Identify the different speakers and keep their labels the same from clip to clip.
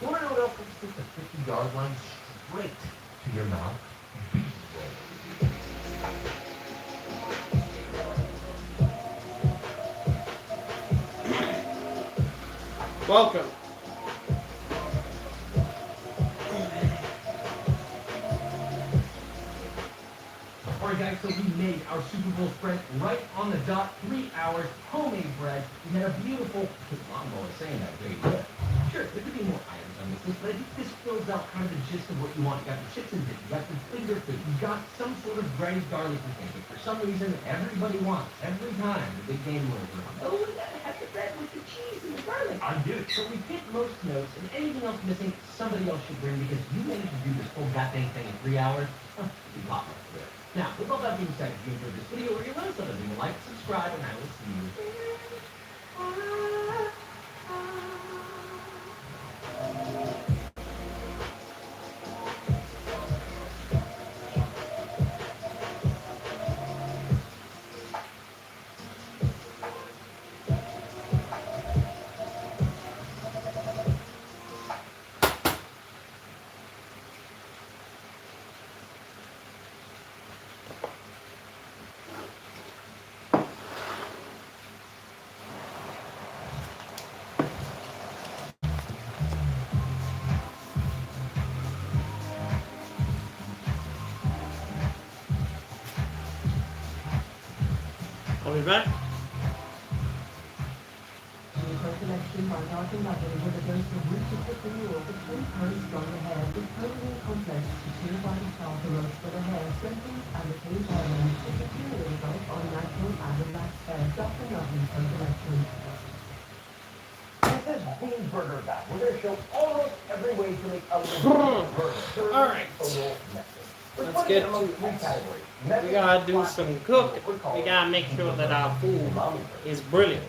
Speaker 1: You want to know what else looks like the 50-yard line straight to your mouth?
Speaker 2: Welcome.
Speaker 1: Alright guys, so we made our Super Bowl spread right on the dot, 3 hours, homemade bread. We had a beautiful, lawnmower saying that very good. Sure, there could be more items on this list, but I think this fills out kind of the gist of what you want. You got the chips and dip, you got the finger food, you got some sort of breaded garlic and pancake. For some reason, everybody wants, every time the big game rolls around. Oh, we gotta have the bread with the cheese and the garlic. I do. So we hit most notes, and anything else missing, somebody else should bring, because you managed to do this whole goddamn thing in 3 hours. You pop up there. Now, with all that being said, if you enjoyed this video or you want something, like, subscribe, and I will see you.
Speaker 2: I'll be back.
Speaker 3: Collection by Dr. Mother with a dose of roots of the renewal for 20 pounds stronger hair with protein complex to chew body salt promotes for the hair strengthens and retains hormones to superior results on natural and relaxed hair. Dr. Mother Collection.
Speaker 1: This is Bean Burger Guy. We're going to show almost every way to make a legit burger.
Speaker 2: All right. Let's get to it. We gotta do some cooking. We gotta make sure that our food is brilliant.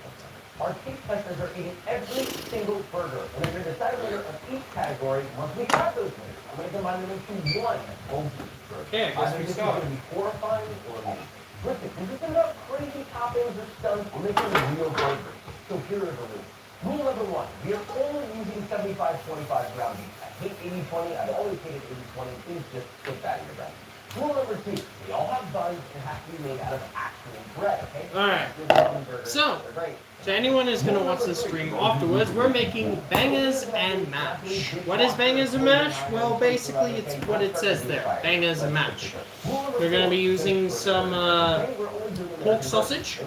Speaker 1: Our taste testers are eating every single burger, and they're going to decide a winner of each category once we have those winners. I'm going to combine them into one home food burger.
Speaker 2: Okay, I guess
Speaker 1: Either
Speaker 2: we
Speaker 1: this is
Speaker 2: start.
Speaker 1: going to be horrifying or amazing. Listen, we're just enough crazy toppings or stunts, we're making real burgers. So here are the rules. Rule number one, we are only using 75-25 ground beef. I hate 80-20, I've always hated 80-20, please just put that in your brain. Rule number two, we all have buns and have to be made out of actual bread, okay?
Speaker 2: Alright. So, to anyone who's going to watch this stream afterwards, we're making bangers and mash. What is bangers and mash? Well, basically, it's what it says there, bangers and mash. We're going to be using some pork sausage,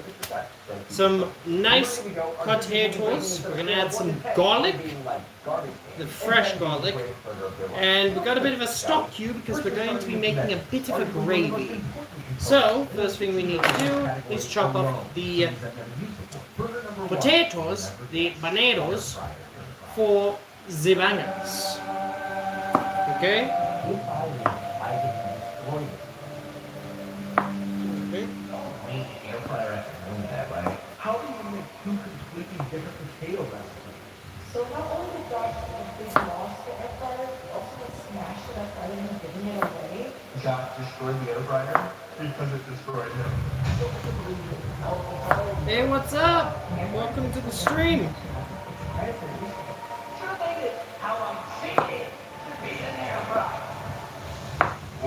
Speaker 2: some nice potatoes, we're going to add some garlic, the fresh garlic, and we've got a bit of a stock cube because we're going to be making a bit of a gravy. So, first thing we need to do is chop up the potatoes, the bananas, for the bangers. Okay?
Speaker 1: How do you make two completely different potato recipes?
Speaker 3: So not only did Josh completely lost the air fryer, he also smashed it up rather than giving it away.
Speaker 1: Josh destroyed the air fryer because it destroyed him.
Speaker 2: Hey, what's up? Welcome to the stream.
Speaker 1: How I see it to be an air fryer. I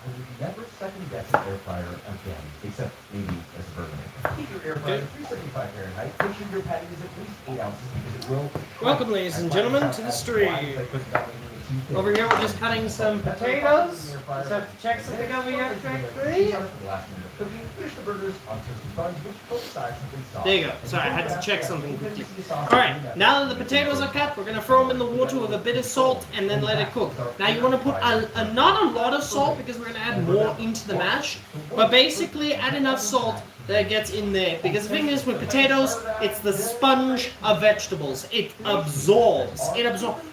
Speaker 1: would never second guess an air fryer again, except maybe as a burger maker. Keep your air fryer at 375 Fahrenheit. Make sure your patty is at least 8 ounces because it will.
Speaker 2: Welcome, ladies and gentlemen, to the stream. Over here, we're just cutting some potatoes. Just have to check something over here quickly. There you go. Sorry, I had to check something quickly. Alright, now that the potatoes are cut, we're going to throw them in the water with a bit of salt and then let it cook. Now you want to put not a lot of salt because we're going to add more into the mash, but basically add enough salt that gets in there. Because the thing is with potatoes, it's the sponge of vegetables. It absorbs.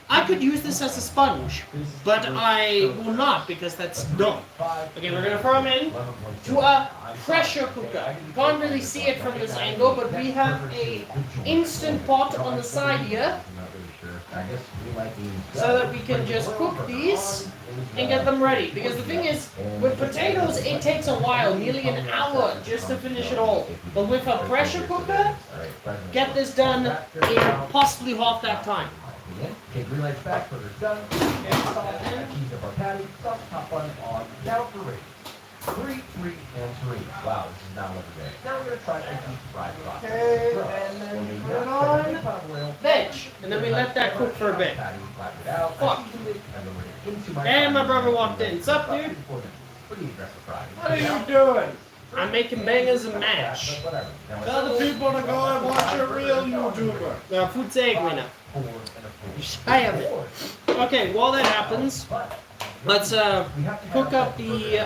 Speaker 2: I could use this as a sponge, but I will not because that's dumb. Okay, we're going to throw them in to a pressure cooker. You can't really see it from this angle, but we have a instant pot on the side here so that we can just cook these and get them ready. Because the thing is, with potatoes, it takes a while, nearly an hour just to finish it all. But with a pressure cooker, get this done in possibly half that time.
Speaker 1: Okay, green lights back, burger's done. And salt and cheese up our patty. Salt top bun on. Now for ratings. 3, 3, and 3. Wow, this is not another day. Now we're gonna try a deep fried process.
Speaker 2: Okay, and then we put it on veg, and then we let that cook for a bit. Fuck. And my brother walked in. What's up, dude? What are you doing? I'm making bangers and mash.
Speaker 4: Tell the people to go and watch a real YouTuber.
Speaker 2: Food's egg winner. I have it. Okay, while that happens, let's cook up the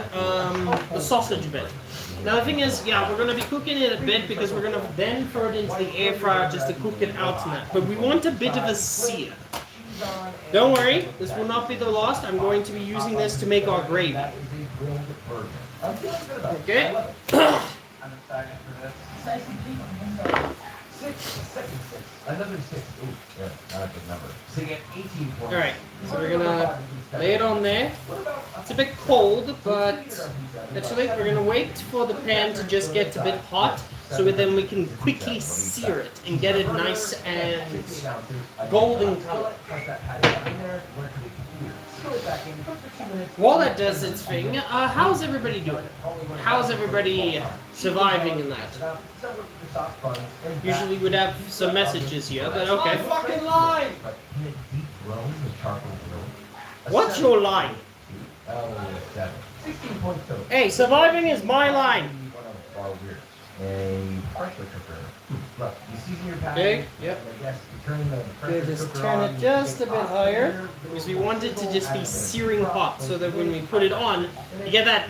Speaker 2: sausage bit. Now the thing is, yeah, we're gonna be cooking it a bit because we're gonna then throw it into the air fryer just to cook it out and that. But we want a bit of a sear. Don't worry, this will not be the last. I'm going to be using this to make our gravy. Okay.
Speaker 4: I'm excited for this.
Speaker 1: Another 6. Ooh, yeah, not a good number. So you get 18 points.
Speaker 2: Alright, so we're gonna lay it on there. It's a bit cold, but actually we're gonna wait for the pan to just get a bit hot so then we can quickly sear it and get it nice and golden color. While that does its thing, how's everybody doing? How's everybody surviving in that? Usually we'd have some messages here, but okay.
Speaker 4: Fucking line!
Speaker 2: What's your line? Hey, surviving is my line.
Speaker 1: A pressure cooker. Look, you season your patty.
Speaker 2: Okay, yep.
Speaker 1: Okay,
Speaker 2: Just turn it just a bit higher because we want it to just be searing hot so that when we put it on, you get that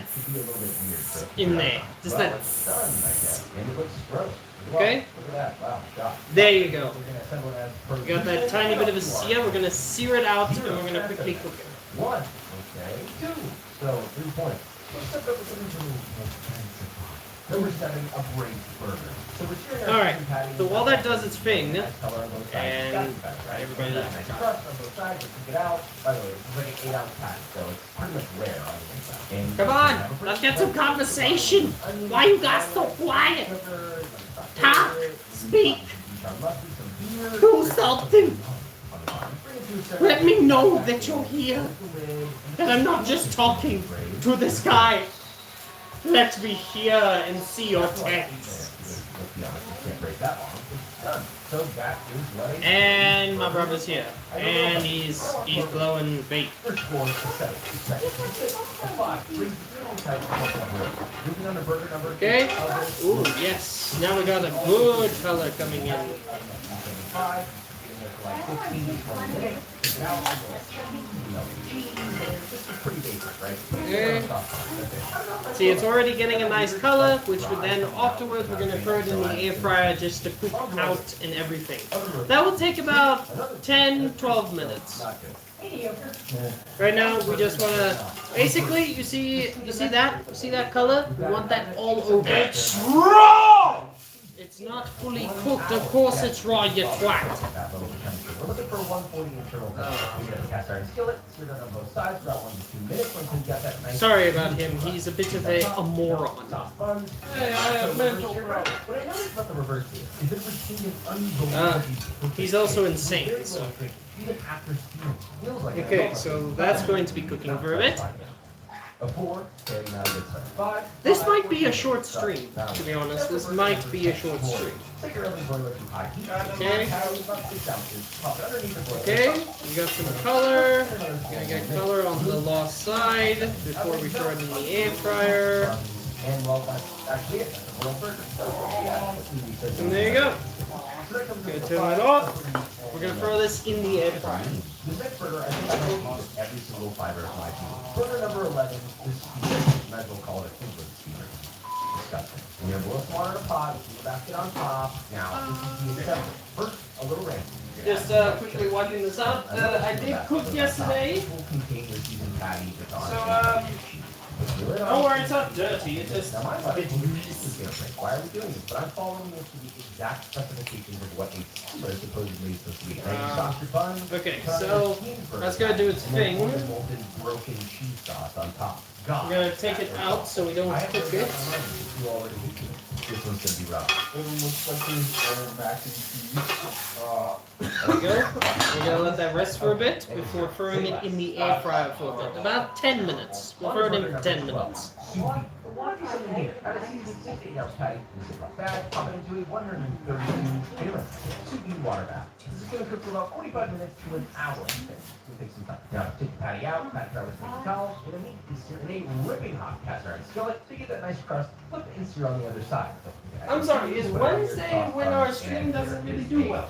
Speaker 2: in there. Just that. Okay? There you go. We got that tiny bit of a sear. We're going to sear it out and we're going to quickly cook it.
Speaker 1: 1. Okay. 2. So 3 points. Number 7, a braised burger. So
Speaker 2: alright, so while that does its thing, and everybody come on, let's get some conversation. Why you guys so quiet? Talk, speak, do something. Let me know that you're here. That I'm not just talking to this guy. Let me hear and see your text. And my brother's here. And he's blowing bait. Okay. Ooh, yes. Now we got a good color coming in. Okay. See, it's already getting a nice color, which would then afterwards we're going to throw it in the air fryer just to cook out and everything. That will take about 10-12 minutes. Right now, we just want to basically, you see that color? We want that all over.
Speaker 4: It's raw!
Speaker 2: It's not fully cooked. Of course it's raw, you twat.
Speaker 1: We're looking for 140 internal. We got a cast iron skillet. Seared on both sides, about 1 to 2 minutes. Once we got that nice.
Speaker 2: Sorry about him. He's a bit of a moron.
Speaker 4: Hey, I have mental problems.
Speaker 1: What I noticed about the reverse here is that we're seeing an unbelievable.
Speaker 2: He's also insane. So.
Speaker 1: Even after steam, feels like
Speaker 2: Okay, so that's going to be cooking for a bit.
Speaker 1: A 4, okay, now it's a 5.
Speaker 2: This might be a short stream, to be honest. This might be a short stream. Okay. Okay, we got some color. We're gonna get color on the last side before we throw it in the air fryer. And there you go. Gonna turn it off. We're gonna throw this in the air fryer.
Speaker 1: The next burger, I think I know every single fiber of my team. Burger number 11, this steamer, might as well call it a two-burger steamer. Disgusting. And you have a little smaller in a pot, a basket on top. Now, this is the assembly. First, a little ranch.
Speaker 2: Just quickly wiping this out. I did cook yesterday. So, Don't worry, it's not dirty. It's just
Speaker 1: Now my wife is going to break. Why are we doing this? But I'm following this to the exact specifications of what a tumbler supposedly is supposed to be. Now you sauce your bun.
Speaker 2: okay. So that's gonna do its thing.
Speaker 1: Molten broken cheese sauce on top. God.
Speaker 2: I'm gonna take it out so we don't cook it.
Speaker 1: You already eaten it. This one's gonna be rough.
Speaker 4: It looks like there's mac and cheese.
Speaker 2: There we go. We're gonna let that rest for a bit before throwing it in the air fryer for a bit. About 10 minutes. We'll throw it in for 10 minutes.
Speaker 1: What is in here? Out of season 8-ounce patty, this is not bad. Pop it into a 132 gallon sous vide water bath. This is going to cook for about 45 minutes to an hour. It'll take some time. Now, take the patty out, pat it dry with paper towel, and then meat is seared in a ripping hot cast iron skillet to get that nice crust. Flip it and sear on the other side.
Speaker 2: I'm sorry, is Wednesday when our stream doesn't really do well?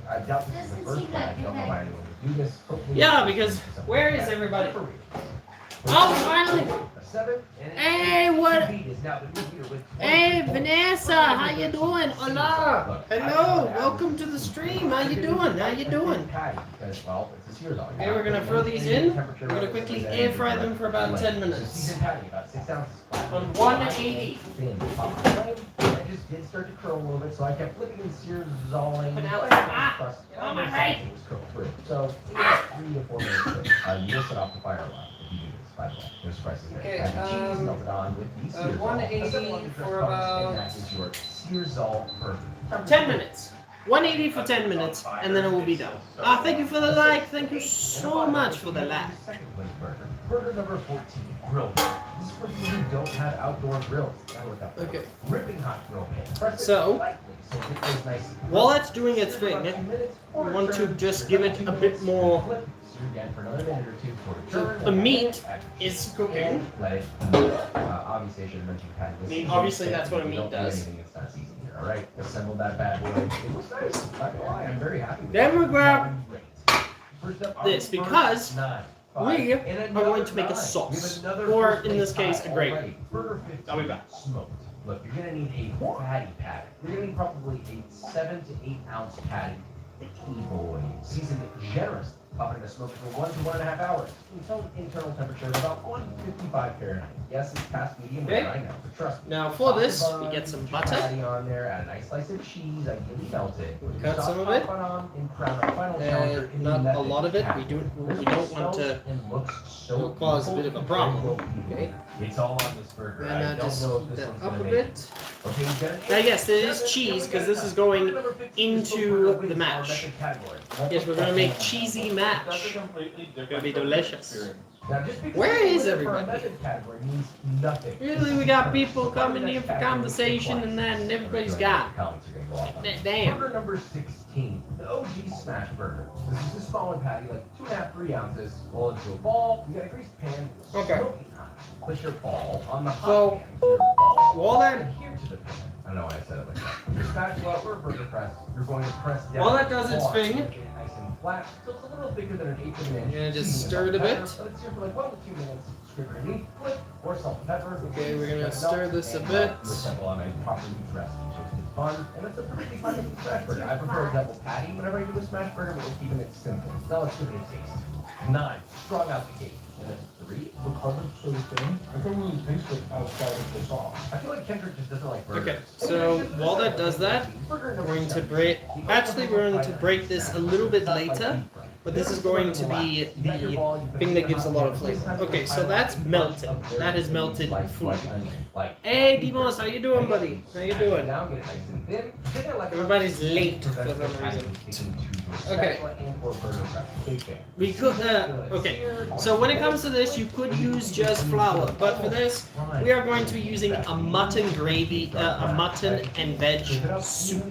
Speaker 1: I doubt this is the first time. I don't know why anyone would do this. Hopefully
Speaker 2: Yeah, because where is everybody? Oh, finally! Hey, what? Hey, Vanessa, how you doing? Hola. Hello, welcome to the stream. How you doing? How you doing? Okay, we're gonna throw these in. We're gonna quickly air fry them for about 10 minutes. On 180.
Speaker 1: I just did start to curl a little bit, so I kept flipping and searing.
Speaker 2: Get on my face.
Speaker 1: It was cooked through. So, 3 to 4 minutes later, you listen off the fire alarm if you do this, by the way. There's prices there.
Speaker 2: Okay,
Speaker 1: And the cheese is melted on with these sears.
Speaker 2: 180 for about-
Speaker 1: And that is your Searsall burger.
Speaker 2: 10 minutes. 180 for 10 minutes, and then it will be done. Thank you for the like. Thank you so much for the like.
Speaker 1: Second place burger. Burger number 14, grill. This is for people who don't have outdoor grills. Gotta look up.
Speaker 2: Okay.
Speaker 1: Ripping hot grill pan. Press it
Speaker 2: So,
Speaker 1: lightly so it goes nice and
Speaker 2: while that's doing its thing, we want to just give it a bit more. The meat is cooking.
Speaker 1: Obviously, I should have mentioned patty.
Speaker 2: I mean, obviously that's what a meat
Speaker 1: Don't do
Speaker 2: does.
Speaker 1: anything that's not seasoned here, all right? Assemble that bad boy. It looks nice. Not gonna lie, I'm very happy with it.
Speaker 2: Then we grab
Speaker 1: First up,
Speaker 2: this,
Speaker 1: our
Speaker 2: because
Speaker 1: first 9,
Speaker 2: we
Speaker 1: 5,
Speaker 2: are
Speaker 1: and
Speaker 2: going to make a
Speaker 1: another
Speaker 2: sauce,
Speaker 1: 9. We have another
Speaker 2: or
Speaker 1: first
Speaker 2: in this
Speaker 1: place
Speaker 2: case, a
Speaker 1: pie
Speaker 2: gravy.
Speaker 1: already. Burger 15,
Speaker 2: I'll be back.
Speaker 1: smoked. Look, you're gonna need a fatty patty. You're gonna need probably a 7 to 8 ounce patty. The T-boy, seasoned generously. Pop it in a smoker for 1 to 1.5 hours until internal temperature of about 155 Fahrenheit. Yes, it's past medium rare, I know, but trust me.
Speaker 2: Now for this,
Speaker 1: Pop the
Speaker 2: we
Speaker 1: bun,
Speaker 2: get some
Speaker 1: put your
Speaker 2: butter.
Speaker 1: patty on there, add a nice slice of cheese, ideally melted. Put your
Speaker 2: Cut some of
Speaker 1: sauce
Speaker 2: it.
Speaker 1: on and crown our final challenger in the
Speaker 2: Not a
Speaker 1: method
Speaker 2: lot of it.
Speaker 1: patty.
Speaker 2: We
Speaker 1: This
Speaker 2: don't
Speaker 1: one
Speaker 2: want to.
Speaker 1: smells and looks so
Speaker 2: It'll cause a bit of a problem.
Speaker 1: beautiful.
Speaker 2: Okay.
Speaker 1: It's all on this burger.
Speaker 2: And
Speaker 1: I don't
Speaker 2: just
Speaker 1: know if
Speaker 2: heat
Speaker 1: this
Speaker 2: that
Speaker 1: one's
Speaker 2: up
Speaker 1: gonna
Speaker 2: a
Speaker 1: make
Speaker 2: bit.
Speaker 1: Okay, you got it?
Speaker 2: Now yes, there is cheese because this is going into the mash. Yes, we're gonna make cheesy mash. It's gonna be delicious. Where is everybody? Usually we got people coming in for conversation and then everybody's gone. Damn.
Speaker 1: Burger number 16, the OG Smash Burger. This is a smaller patty, like 2.5, 3 ounces. Roll into a ball. You got a greased pan.
Speaker 2: Okay.
Speaker 1: Smoking hot. Place your ball on the
Speaker 2: So,
Speaker 1: hot pan. Your ball.
Speaker 2: while that-
Speaker 1: Adhere to the pan. I don't know why I said it like that. Your spatula or burger press, you're going to press down.
Speaker 2: While that does its
Speaker 1: hard,
Speaker 2: thing,
Speaker 1: make it nice and flat, so it's a little thicker than an 1/8 of an inch.
Speaker 2: You're gonna just
Speaker 1: Season
Speaker 2: stir it a
Speaker 1: salt and
Speaker 2: bit.
Speaker 1: pepper. Let it sear for like 1 to 2 minutes. Scrape your meat, flip, or salt and pepper.
Speaker 2: Okay, we're gonna
Speaker 1: Let it
Speaker 2: stir
Speaker 1: melt,
Speaker 2: this a
Speaker 1: and
Speaker 2: bit.
Speaker 1: you assemble on a properly dressed toasted bun, and it's a perfectly fine looking smash burger. I prefer a double patty whenever I do a smash burger, but we're keeping it simple. Now let's give it a taste. 9, strong out the gate. And then 3,
Speaker 4: The coverage so thin, I don't really taste it outside of the sauce.
Speaker 1: I feel like Kendrick just doesn't like burgers.
Speaker 2: Okay, so while that does that, we're going to break. Actually, we're going to break this a little bit later, but this is going to be the thing that gives a lot of flavor. Okay, so that's melted. That is melted food. Hey, Demos, how you doing, buddy? How you doing? Everybody's late for some reason. Okay. We could, okay, so when it comes to this, you could use just flour, but for this, we are going to be using a mutton gravy, a mutton and veg soup.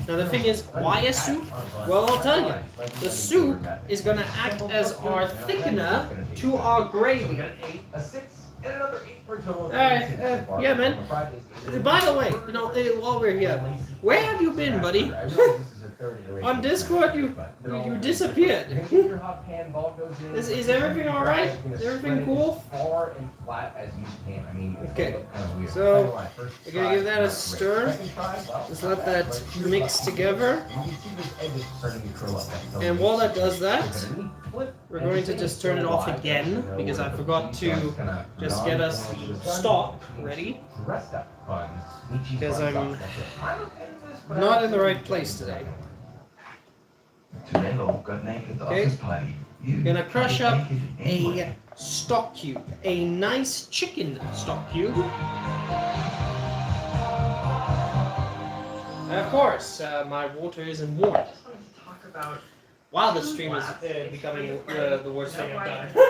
Speaker 2: Now the thing is, why a soup? Well, I'll tell you. The soup is going to act as our thickener to our gravy. Alright, yeah, man. By the way, while we're here, where have you been, buddy? On Discord, you disappeared.
Speaker 1: Your hot pan ball goes in.
Speaker 2: Is everything all right? Is everything cool?
Speaker 1: Far and flat as you can. I mean,
Speaker 2: Okay. So we're gonna give that a stir. Just let that mix together. And while that does that, we're going to just turn it off again because I forgot to just get us the stock ready because I'm not in the right place today. Okay, gonna crush up a stock cube, a nice chicken stock cube. And of course, my water isn't warm. Wow, this stream is becoming the worst thing I've done.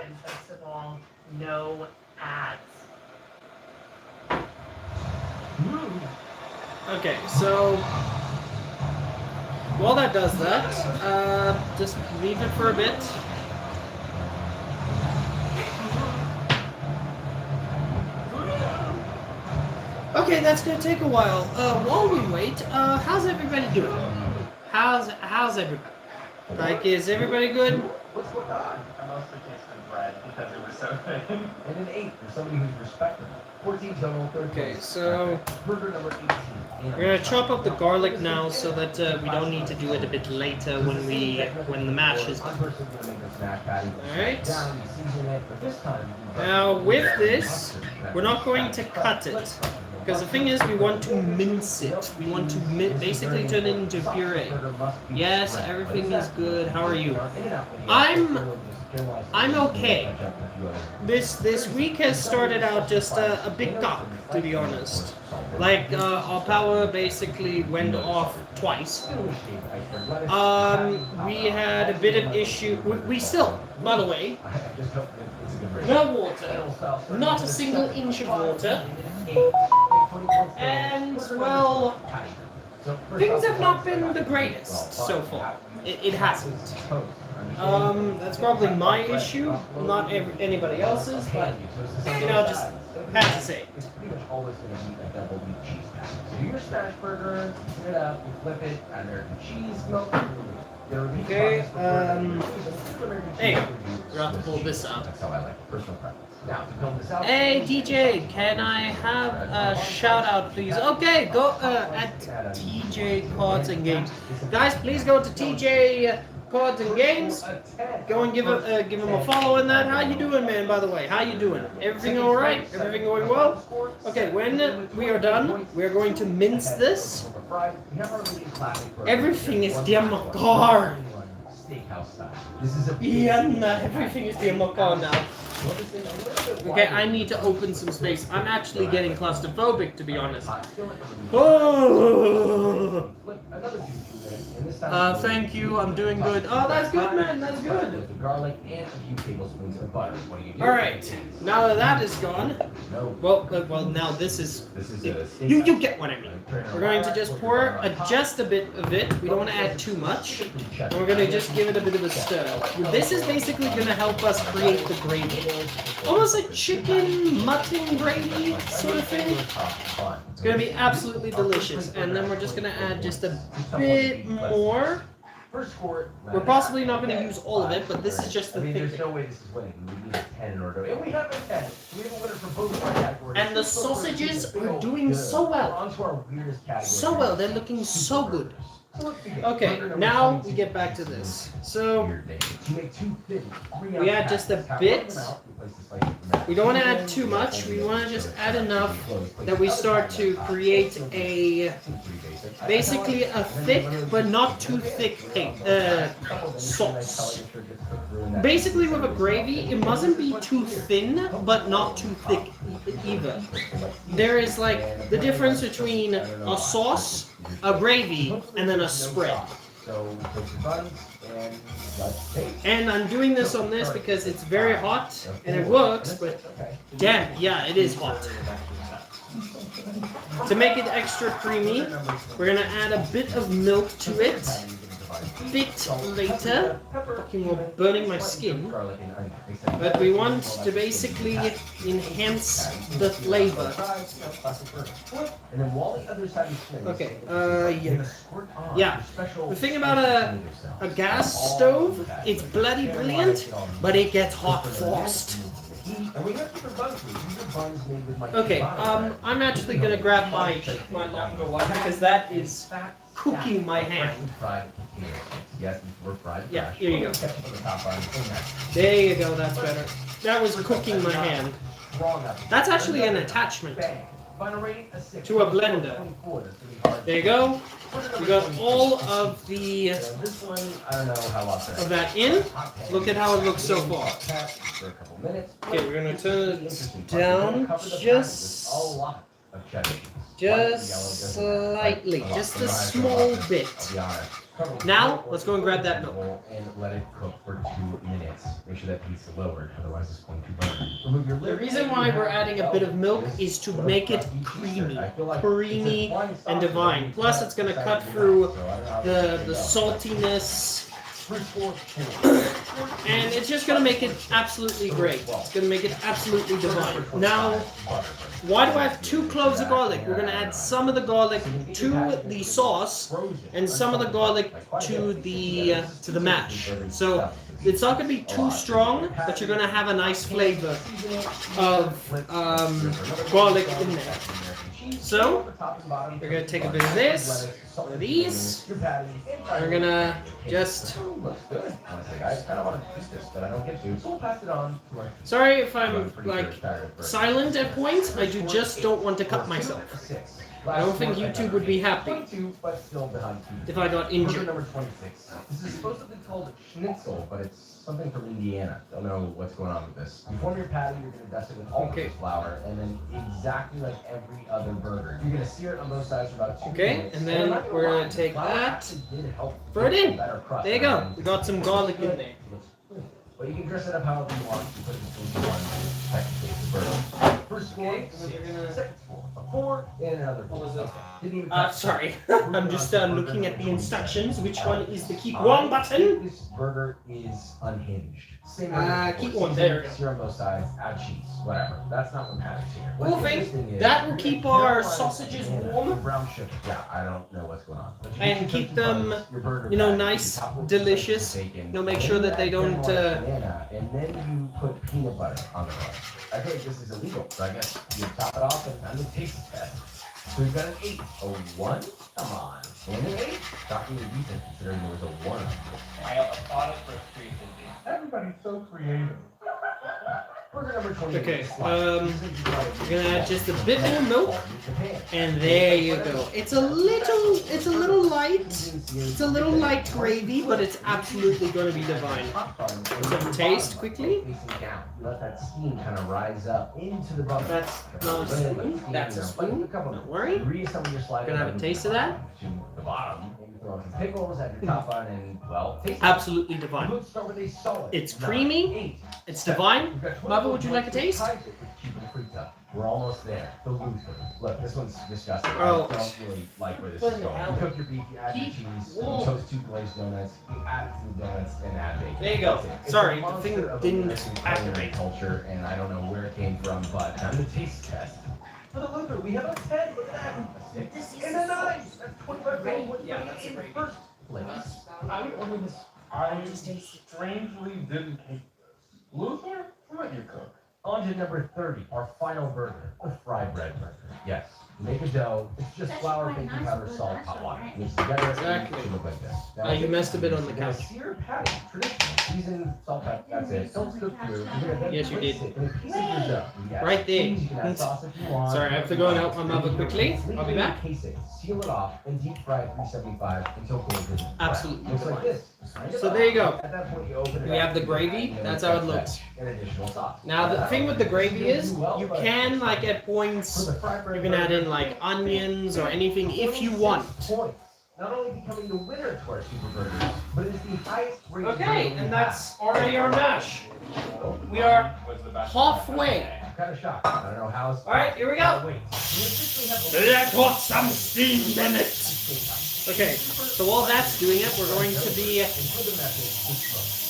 Speaker 3: And first of all, no ads.
Speaker 2: Okay, so while that does that, just leave it for a bit. Okay, that's gonna take a while. While we wait, how's everybody doing? How's everybody? Like, is everybody good?
Speaker 1: What's going on?
Speaker 5: I mostly tasted bread because it was so good.
Speaker 1: And an 8 for somebody who's respectable. 14 total, 13.
Speaker 2: Okay, so
Speaker 1: Burger number 18.
Speaker 2: we're gonna chop up the garlic now so that we don't need to do it a bit later when the mash is done. Alright. Now with this, we're not going to cut it. Because the thing is, we want to mince it. We want to basically turn it into puree. Yes, everything is good. How are you? I'm okay. This week has started out just a big cock, to be honest. Like, our power basically went off twice. We had a bit of issue. We still, by the way, no water. Not a single inch of water. And, well, things have not been the greatest so far. It hasn't. That's probably my issue, not anybody else's, but, you know, just have to say it.
Speaker 1: Always going to be a double meat cheese patty. So do your smash burger, spin it up, you flip it, American cheese, milk.
Speaker 2: Okay, hey, we're about to pull this out.
Speaker 1: That's how I like personal preference. Now, to build this out.
Speaker 2: Hey, DJ, can I have a shout out, please? Okay, go at TJ Cards and Games. Guys, please go to TJ Cards and Games. Go and give him a follow in that. How you doing, man, by the way? How you doing? Everything all right? Everything going well? Okay, when we are done, we are going to mince this. Everything is Diamakar. Yeah, everything is Diamakar now. Okay, I need to open some space. I'm actually getting claustrophobic, to be honest. Oh. Thank you. I'm doing good. Oh, that's good, man. That's good. All right. Now that is gone. Well, now this is. You get what I mean. We're going to just pour just a bit of it. We don't want to add too much. And we're going to just give it a bit of a stir. This is basically going to help us create the gravy. Almost like chicken mutton gravy sort of thing. It's going to be absolutely delicious. And then we're just going to add just a bit more. We're possibly not going to use all of it, but this is just the thing.
Speaker 1: There's no way this is winning. We need a 10 in order. And we have a 10. We have a winner for both of our categories.
Speaker 2: And the sausages are doing so well.
Speaker 1: On to our weirdest category.
Speaker 2: So well. They're looking so good. Okay, now we get back to this. So we add just a bit. We don't want to add too much. We want to just add enough that we start to create basically a thick but not too thick sauce. Basically with a gravy, it mustn't be too thin but not too thick either. There is like the difference between a sauce, a gravy, and then a spread. And I'm doing this on this because it's very hot and it works, but damn, yeah, it is hot. To make it extra creamy, we're gonna add a bit of milk to it. bit later. Fucking we're burning my skin. But we want to basically enhance the flavor. Okay, yeah. The thing about a gas stove, it's bloody brilliant, but it gets hot fast. Okay, I'm actually gonna grab my longer one because that is cooking my hand. Yeah, here you go. There you go, that's better. That was cooking my hand. That's actually an attachment to a blender. There you go. We got all of the of that in. Look at how it looks so far. Okay, we're gonna turn it down just slightly, just a small bit. Now, let's go and grab that milk.
Speaker 1: And let it cook for 2 minutes. Make sure that heat's lowered, otherwise it's going to burn. Remove your
Speaker 2: The reason why we're adding a bit of milk is to make it creamy and divine. Plus, it's gonna cut through the saltiness. And it's just gonna make it absolutely great. It's gonna make it absolutely divine. Now, why do I have 2 cloves of garlic? We're gonna add some of the garlic to the sauce and some of the garlic to the mash. So it's not gonna be too strong, but you're gonna have a nice flavor of garlic in there. So we're gonna take a bit of this, one of these. We're gonna just. Sorry if I'm like silent at points. I just don't want to cut myself. I don't think YouTube would be happy if I got injured.
Speaker 1: This is supposed to be called schnitzel, but it's something from Indiana. Don't know what's going on with this. You form your patty, you're going to dust it with all-purpose flour, and then exactly like every other burger, you're going to sear it on both sides for about 2 minutes.
Speaker 2: And then we're going to take that, throw it in. There you go. We got some garlic in there.
Speaker 1: But you can dress it up however you want. You put it between one technically the burger. First score, second score, a 4, and another 4.
Speaker 2: Sorry. I'm just looking at the instructions. Which one is the keep warm button?
Speaker 1: This burger is unhinged.
Speaker 2: Keep warm. There.
Speaker 1: Sear on both sides, add cheese, whatever. That's not what matters here.
Speaker 2: Cool thing. That will keep our sausages warm.
Speaker 1: Brown sugar. Yeah, I don't know what's going on.
Speaker 2: And keep them, nice, delicious. Make sure that they don't.
Speaker 1: And then you put peanut butter on the bun. I feel like this is illegal, so I guess you top it off and then the taste test. So we've got an 8, a 1, come on, and an 8. Shocking to decent considering there was a 1.
Speaker 5: I thought it for creativity.
Speaker 4: Everybody's so creative.
Speaker 1: Burger number 28.
Speaker 2: Okay, we're gonna add just a bit more milk, and there you go. It's a little light. It's a little light gravy, but it's absolutely going to be divine. Some taste quickly.
Speaker 1: Let that steam kind of rise up into the butter.
Speaker 2: That's not a spoon. That's a spoon. Don't worry. Gonna have a taste of that.
Speaker 1: To the bottom. Throw some pickles at your top on, and well,
Speaker 2: absolutely divine. It's creamy. It's divine. Bubba, would you like a taste?
Speaker 1: We're almost there. The Luther. Look, this one's disgusting.
Speaker 2: Oh.
Speaker 1: I don't really like where this is going. You cook your beef, you add your cheese, you toast 2 glazed donuts, you add some donuts, and add bacon.
Speaker 2: There you go. Sorry, the thing didn't
Speaker 1: activate culture, and I don't know where it came from, but time to taste test. For the Luther, we have a 10. Look at that. A 6 and a 9. That's 25 gold.
Speaker 2: Yeah, that's a great
Speaker 1: first place.
Speaker 4: I strangely didn't hate this. Luther, what you cook?
Speaker 1: On to number 30, our final burger, the fry bread burger. Yes, make a dough. It's just flour, baking powder, salt, hot water. Mix together.
Speaker 2: Exactly.
Speaker 1: It look like this.
Speaker 2: You messed a bit on the couch.
Speaker 1: Sear patty, traditional, seasoned, salt, pepper. That's it. Don't cook through.
Speaker 2: Yes, you did.
Speaker 1: In a piece of your dough. Yes.
Speaker 2: Right there.
Speaker 1: You can add sauce if you want.
Speaker 2: Sorry, I have to go and help my mother quickly. I'll be back.
Speaker 1: Case it, seal it off, and deep fry at 375 until cold.
Speaker 2: Absolutely.
Speaker 1: Looks like this.
Speaker 2: So there you go.
Speaker 1: At that point, you open it
Speaker 2: We
Speaker 1: up.
Speaker 2: have the gravy. That's how it looks.
Speaker 1: And additional sauce.
Speaker 2: Now the thing with the gravy is, you can like at points, you can add in like onions or anything if you want.
Speaker 1: Not only becoming the winner to our Super Burgers, but it is the highest rated.
Speaker 2: Okay, and that's already our mash. We are halfway.
Speaker 1: I'm kind of shocked. I don't know how it's.
Speaker 2: All right, here we go.
Speaker 1: Wait.
Speaker 2: That got some steam in it. Okay, so while that's doing it, we're going to be,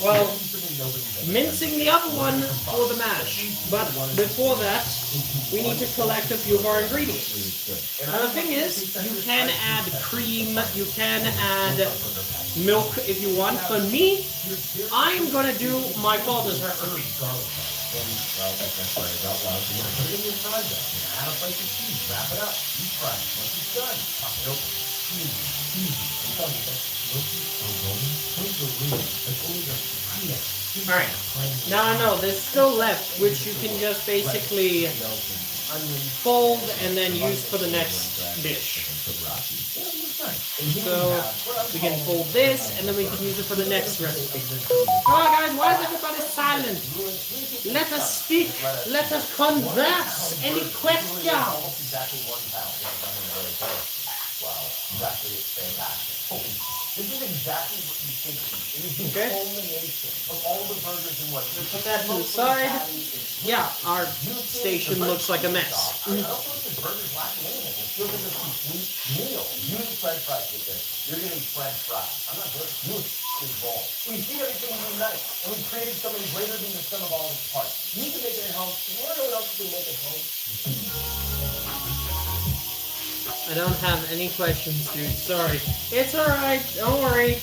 Speaker 2: well, mincing the other one for the mash. But before that, we need to collect a few of our ingredients. Now the thing is, you can add cream, you can add milk if you want. For me, I'm gonna do my father's recipe.
Speaker 1: Well, that's why it's out loud. So you're gonna put it in your fry jar. You're gonna add a slice of cheese, wrap it up, deep fry it. Once it's done, pop it open. Easy. I'm telling you, that's milky aroma. Tangerine. That's only the finest.
Speaker 2: Alright, now I know there's still left, which you can just basically fold and then use for the next dish. So we can fold this and then we can use it for the next recipe. Alright guys, why is everybody silent? Let us speak, let us converse. Any questions?
Speaker 1: Exactly 1 pound. Wow, exactly, it's fantastic. This is exactly what you think it is. It is the culmination of all the burgers in one.
Speaker 2: Put that to the side. Yeah, our station looks like a mess.
Speaker 1: I don't think this burger's lacking anything. It's still gonna be a complete meal. You eat French fries with this. You're gonna eat French fries. I'm not doing it. You is wrong. We see everything we nice, and we created something greater than the sum of all its parts. You can make it at home. You wanna know what else you can make at home?
Speaker 2: I don't have any questions, dude. Sorry. It's alright. Don't worry.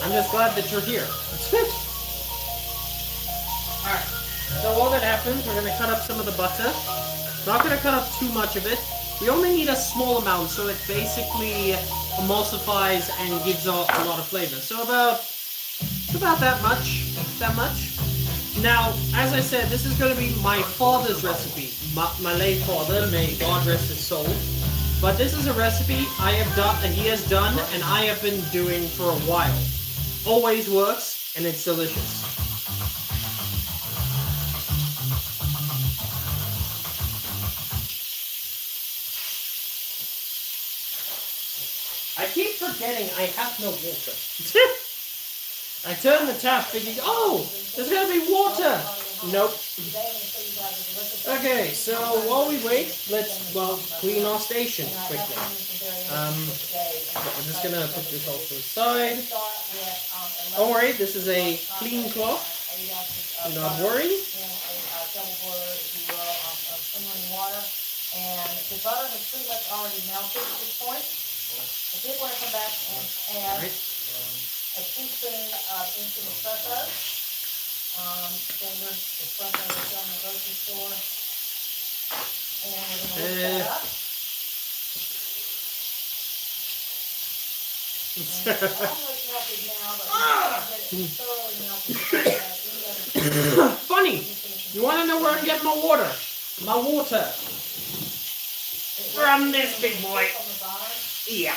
Speaker 2: I'm just glad that you're here. Alright. So while that happens, we're going to cut up some of the butter. Not going to cut up too much of it. We only need a small amount, so it basically emulsifies and gives off a lot of flavor. So about that much. Now, as I said, this is going to be my father's recipe. My late father, may God rest his soul. But this is a recipe I have done, and he has done, and I have been doing for a while. Always works, and it's delicious. I keep forgetting I have no water. I turn the tap thinking, oh, there's gonna be water. Nope. Okay, so while we wait, let's, clean our station quickly. We're just gonna put this all to the side. Don't worry, this is a clean cloth. Do not worry.
Speaker 6: And the butter has pretty much already melted at this point. I did want to come back and add a teaspoon of instant espresso. Standard espresso that's on the grocery store. And we're going to whisk that up. It's almost melted now, but we're going to get it thoroughly melted.
Speaker 2: Funny! You want to know where I'm getting my water? My water. From this big boy. Yeah.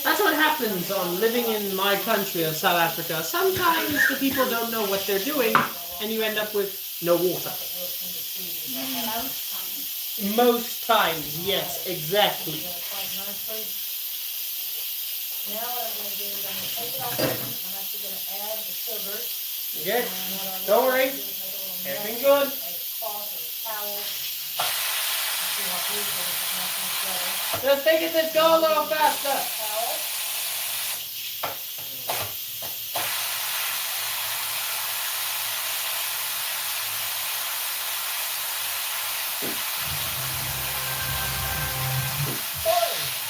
Speaker 2: That's what happens on living in my country of South Africa. Sometimes the people don't know what they're doing, and you end up with no water. Most times, yes, exactly.
Speaker 6: Now what I'm going to do is I'm going to take it off. I'm actually going to add the sugar.
Speaker 2: Good. Don't worry. Everything's good. Just think it just go a little faster.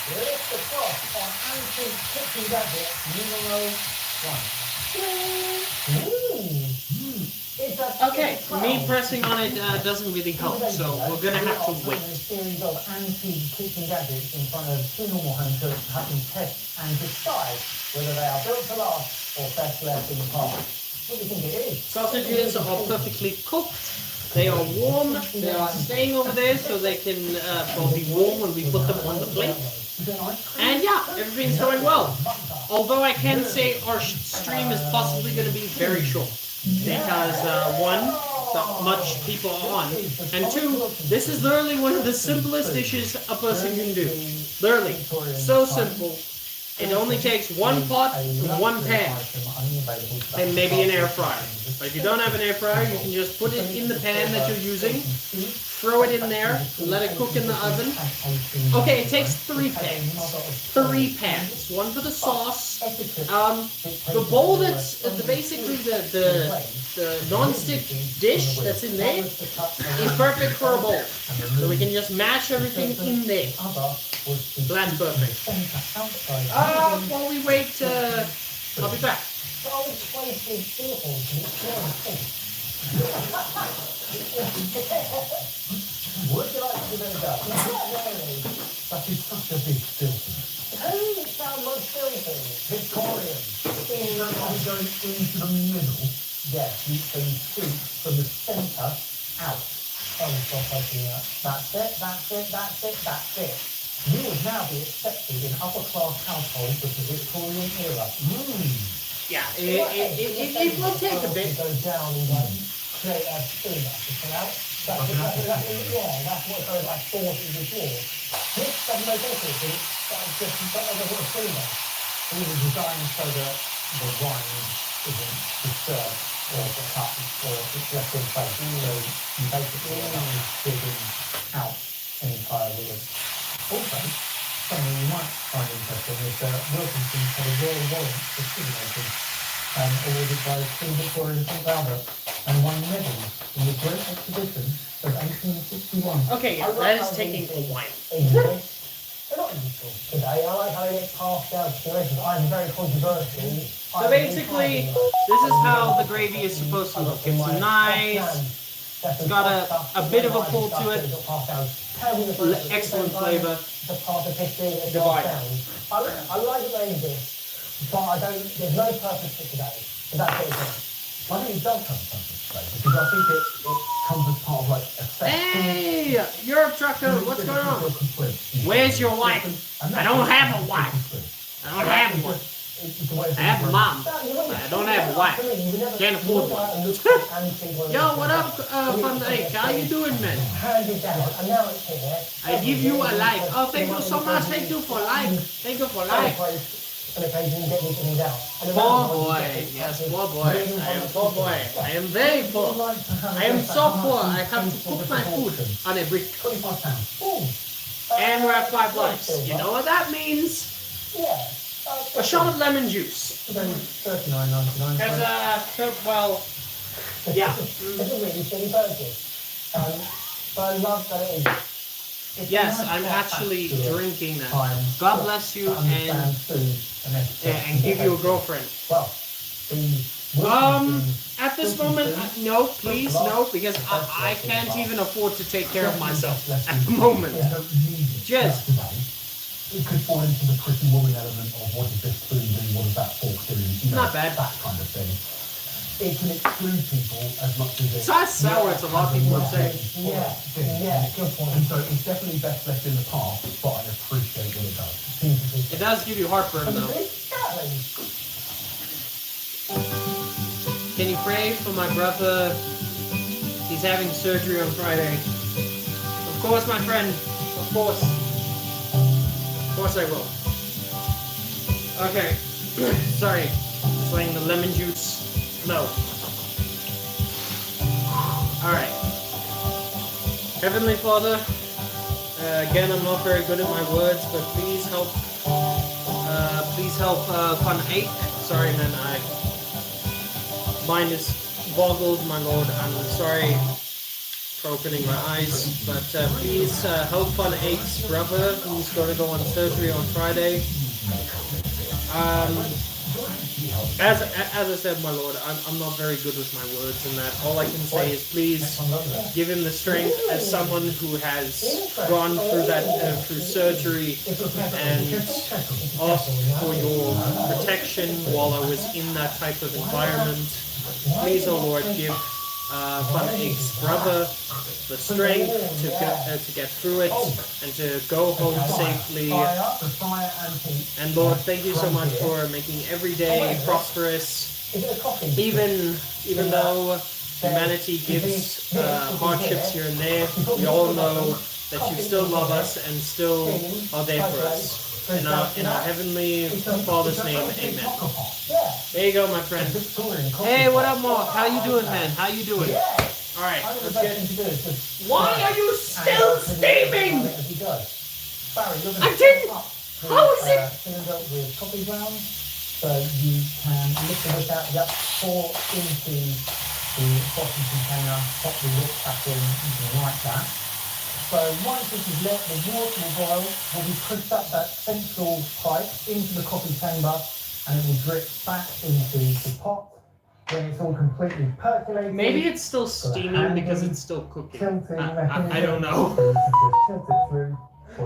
Speaker 1: There's the sauce on Anthony's Kitchen Gadget numero 1.
Speaker 2: Okay, me pressing on it doesn't really help, so we're gonna have to wait.
Speaker 1: A series of antique kitchen gadgets in front of two normal home cooks to have them test and decide whether they are built to last or best left in the past. What do you think it is?
Speaker 2: Sausages are perfectly cooked. They are warm. They are staying over there so they can be warm when we put them on the plate. And yeah, everything's going well. Although I can say our stream is possibly going to be very short. Because one, not much people are on. And two, this is literally one of the simplest dishes a person can do. Literally. So simple. It only takes one pot, one pan, and maybe an air fryer. But if you don't have an air fryer, you can just put it in the pan that you're using, throw it in there, let it cook in the oven. Okay, it takes 3 pans. 3 pans. One for the sauce. The bowl that's basically the non-stick dish that's in there is perfect for a bowl. So we can just mash everything in there. So that's perfect. While we wait, I'll be back.
Speaker 7: Would you like to know that? That is such a big filter. Oh, it sounds like filter. Victorian. I'm going into the middle. Yes, so you shoot from the centre out. Oh, stop opening that. That's it, that's it, that's it, that's it. You would now be accepted in upper class households of the Victorian era.
Speaker 2: Yeah, it will take a bit.
Speaker 7: Go down and create a schema to come out. That's what it's over like 40 before. This doesn't make any sense. That's just another sort of schema. It was designed so that the wine isn't disturbed or cut or it's left in place. So you basically are digging out an entire wheel. Also, something you might find interesting is that Wilkinson's had a royal warrant for civilization awarded by King Victoria and Prince Albert and won medals in the Great Exhibition of 1861.
Speaker 2: Okay, yeah, that is taking a while.
Speaker 7: They're not useful today. I like how they get passed down to I'm very controversial.
Speaker 2: So basically, this is how the gravy is supposed to look. It's nice. It's got a bit of a pull to it. Excellent flavor. Divide.
Speaker 7: I like doing this, but I don't. There's no purpose for today. So that's what it is. I think it does have a purpose today because I think it comes as part of like a set.
Speaker 2: Hey, Europe trucker, what's going on? Where's your wife? I don't have a wife. I don't have one. I have a mom, but I don't have a wife. Can't afford one. Yo, what up, Fun 8? How you doing, man? I give you a like. Oh, thank you so much. Thank you for like. Thank you for like. Poor boy. Yes, poor boy. I am poor boy. I am very poor. I am so poor. I have to cook my food on a brick. And we're at 5 likes. You know what that means? A shot of lemon juice.
Speaker 7: $39.99.
Speaker 2: Well, yeah.
Speaker 7: I love that it is.
Speaker 2: Yes, I'm actually drinking that. God bless you and give you a girlfriend. At this moment, no, please, no, because I can't even afford to take care of myself at the moment. Just.
Speaker 7: It could fall into the pretty woman element of what does this spoon do, what does that fork do,
Speaker 2: Not bad.
Speaker 7: That kind of thing. It can exclude people as much as it...
Speaker 2: It's not sour, it's a lot of people would say.
Speaker 7: Yeah, good point. And so it's definitely best left in the past, but I appreciate what it does.
Speaker 2: It does give you heartburn, though. Can you pray for my brother? He's having surgery on Friday. Of course, my friend. Of course. Of course I will. Okay. Sorry. Just letting the lemon juice flow. Alright. Heavenly Father, again, I'm not very good at my words, but please help Fun 8. Sorry, man, mine is boggled, my lord. I'm sorry for opening my eyes, but please help Fun 8's brother, who's going to go on surgery on Friday. As I said, my lord, I'm not very good with my words, and that all I can say is please give him the strength as someone who has gone through that through surgery, and ask for your protection while I was in that type of environment. Please, oh Lord, give Fun 8's brother the strength to get through it and to go home safely. And Lord, thank you so much for making every day prosperous, even though humanity gives hardships here and there. We all know that you still love us and still are there for us. In our heavenly Father's name, amen.
Speaker 7: Yeah.
Speaker 2: There you go, my friend.
Speaker 7: Victorian coffee
Speaker 2: Hey, what
Speaker 7: pot.
Speaker 2: up, Mark? How you doing, man? How you doing?
Speaker 7: Yeah.
Speaker 2: All right,
Speaker 7: I think
Speaker 2: let's
Speaker 7: the best
Speaker 2: get.
Speaker 7: thing to do is just
Speaker 2: Why are you still steaming?
Speaker 7: As you go. Barry, you're
Speaker 2: I
Speaker 7: going to
Speaker 2: didn't-
Speaker 7: fill up
Speaker 2: how is it-
Speaker 7: cylinder with coffee grounds, so you can lift the lid out, yep, pour into the bottom container, pop the lid back in, something like that. So once this is lit, the water will boil, will be pushed up that central pipe into the coffee chamber, and it will drip back into the pot. When it's all completely percolated.
Speaker 2: Maybe it's still steaming because it's still cooking.
Speaker 7: Tilting
Speaker 2: I don't know.
Speaker 7: So you can just tilt it through.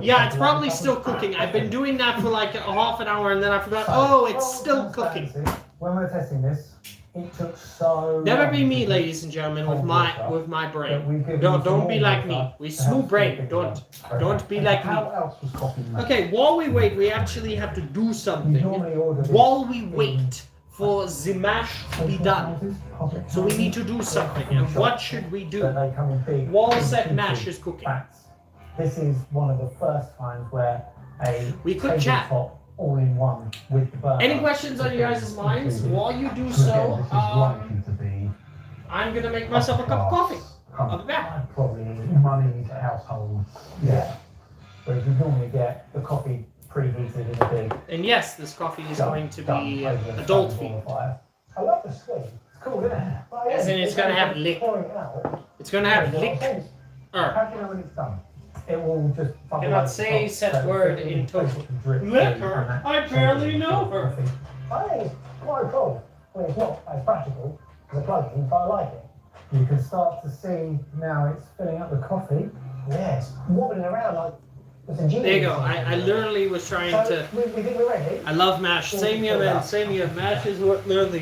Speaker 2: Yeah, it's probably still cooking. I've been doing that for like a half an hour and then I forgot. Oh, it's still cooking.
Speaker 7: When we were testing this, it took so
Speaker 2: Never
Speaker 7: long
Speaker 2: be me,
Speaker 7: to
Speaker 2: ladies and gentlemen, with my
Speaker 7: that
Speaker 2: brain.
Speaker 7: we've given
Speaker 2: Don't
Speaker 7: you some
Speaker 2: be
Speaker 7: more
Speaker 2: like me.
Speaker 7: water
Speaker 2: We
Speaker 7: to
Speaker 2: smooth
Speaker 7: help
Speaker 2: brain.
Speaker 7: speed it
Speaker 2: Don't
Speaker 7: up.
Speaker 2: be
Speaker 7: And
Speaker 2: like me.
Speaker 7: How else was coffee made?
Speaker 2: Okay, while we wait, we actually have to do
Speaker 7: You
Speaker 2: something.
Speaker 7: normally order this
Speaker 2: While we
Speaker 7: in
Speaker 2: wait for the mash to be done.
Speaker 7: public
Speaker 2: So we need to
Speaker 7: houses,
Speaker 2: do something. And what should we
Speaker 7: but
Speaker 2: do?
Speaker 7: they come in big,
Speaker 2: While
Speaker 7: big
Speaker 2: said
Speaker 7: pieces,
Speaker 2: mash is cooking.
Speaker 7: fats. This is one of the first times where a
Speaker 2: We could chat.
Speaker 7: tabletop all-in-one with the burner.
Speaker 2: Any questions on your guys' minds? While you do
Speaker 7: So
Speaker 2: so,
Speaker 7: again, this is likely to be
Speaker 2: I'm gonna make myself a cup of coffee. I'll be back.
Speaker 7: Probably moneyed households. Yeah. Whereas you normally get the coffee preheated in a big.
Speaker 2: And yes, this coffee is going to be
Speaker 7: over the
Speaker 2: adult
Speaker 7: stone
Speaker 2: themed.
Speaker 7: fire. I love the squid. It's cool, isn't it? But
Speaker 2: As in, it's gonna have lick.
Speaker 7: pouring it out.
Speaker 2: It's gonna have
Speaker 7: There's a lot of
Speaker 2: lick.
Speaker 7: things. How do you know when it's done? It will just bubble
Speaker 2: Cannot
Speaker 7: over
Speaker 2: say
Speaker 7: the top,
Speaker 2: set
Speaker 7: so
Speaker 2: word
Speaker 7: it
Speaker 2: in
Speaker 7: will
Speaker 2: total.
Speaker 7: basically drip through,
Speaker 2: Liquor?
Speaker 7: and that
Speaker 2: I barely
Speaker 7: changes
Speaker 2: know
Speaker 7: the
Speaker 2: her.
Speaker 7: coffee. I think it's quite cool. Well, it's not as practical as a plug-in, but I like it. You can start to see now it's filling up the coffee. Yes, wobbling around like it's a genius.
Speaker 2: There you go. I literally was trying
Speaker 7: So,
Speaker 2: to.
Speaker 7: we think we're ready.
Speaker 2: I love mash. Same here, man. Same here. Mash is literally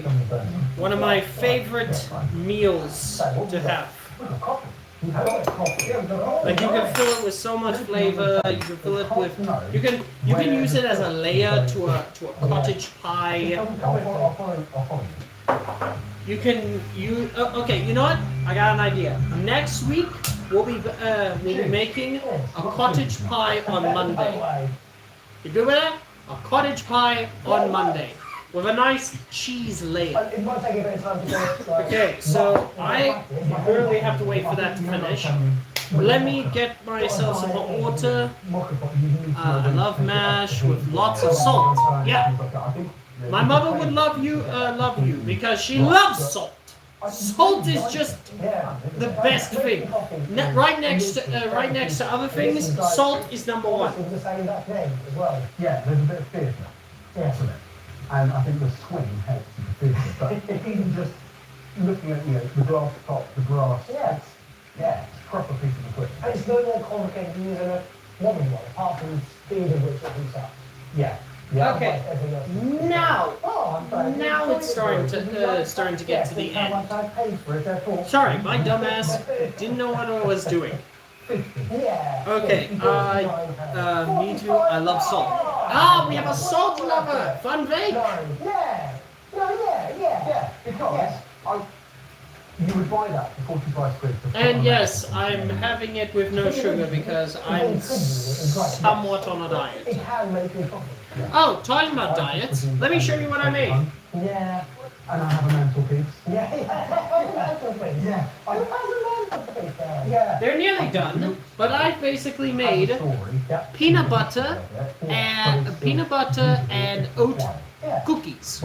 Speaker 2: one of my favorite meals to have.
Speaker 7: We've got coffee. We've got coffee. Yeah, we've got coffee.
Speaker 2: Like you can fill it with so much flavor. You can fill it with. You can use it as a layer to a cottage pie.
Speaker 7: I'll follow you.
Speaker 2: Okay, you know what? I got an idea. Next week we'll be making a cottage pie on Monday. You good with that? A cottage pie on Monday with a nice cheese layer.
Speaker 7: It might take a bit of time to get like,
Speaker 2: Okay, so I really have to wait for that to finish. Let me get myself some hot water. I love mash with lots of salt. Yeah, my mother would love you because she loves salt. Salt is just the best thing. Right next to other things, salt is number one.
Speaker 7: It was the same that day as well. Yeah, there's a bit of theatre. Yeah. And I think the swing helps in the theatre. But even just looking at the glass top, the brass, it's a proper piece of equipment. And it's no more complicated than using a modern one, apart from the speed of which it heats up. Yeah.
Speaker 2: Okay. Now it's starting to get to the end. Sorry, my dumbass didn't know what I was doing. Okay, me too. I love salt. Ah, we have a salt lover. Fun vague.
Speaker 7: Because you would buy that for 45 quid.
Speaker 2: And yes, I'm having it with no sugar because I'm somewhat on a
Speaker 7: It
Speaker 2: diet.
Speaker 7: can make good coffee.
Speaker 2: Oh, talking about diets, let me show you what I made.
Speaker 7: Yeah. And I have a mantelpiece. Yeah. Yeah. I have a mantelpiece. Yeah.
Speaker 2: They're nearly done, but I basically made peanut butter and oat cookies.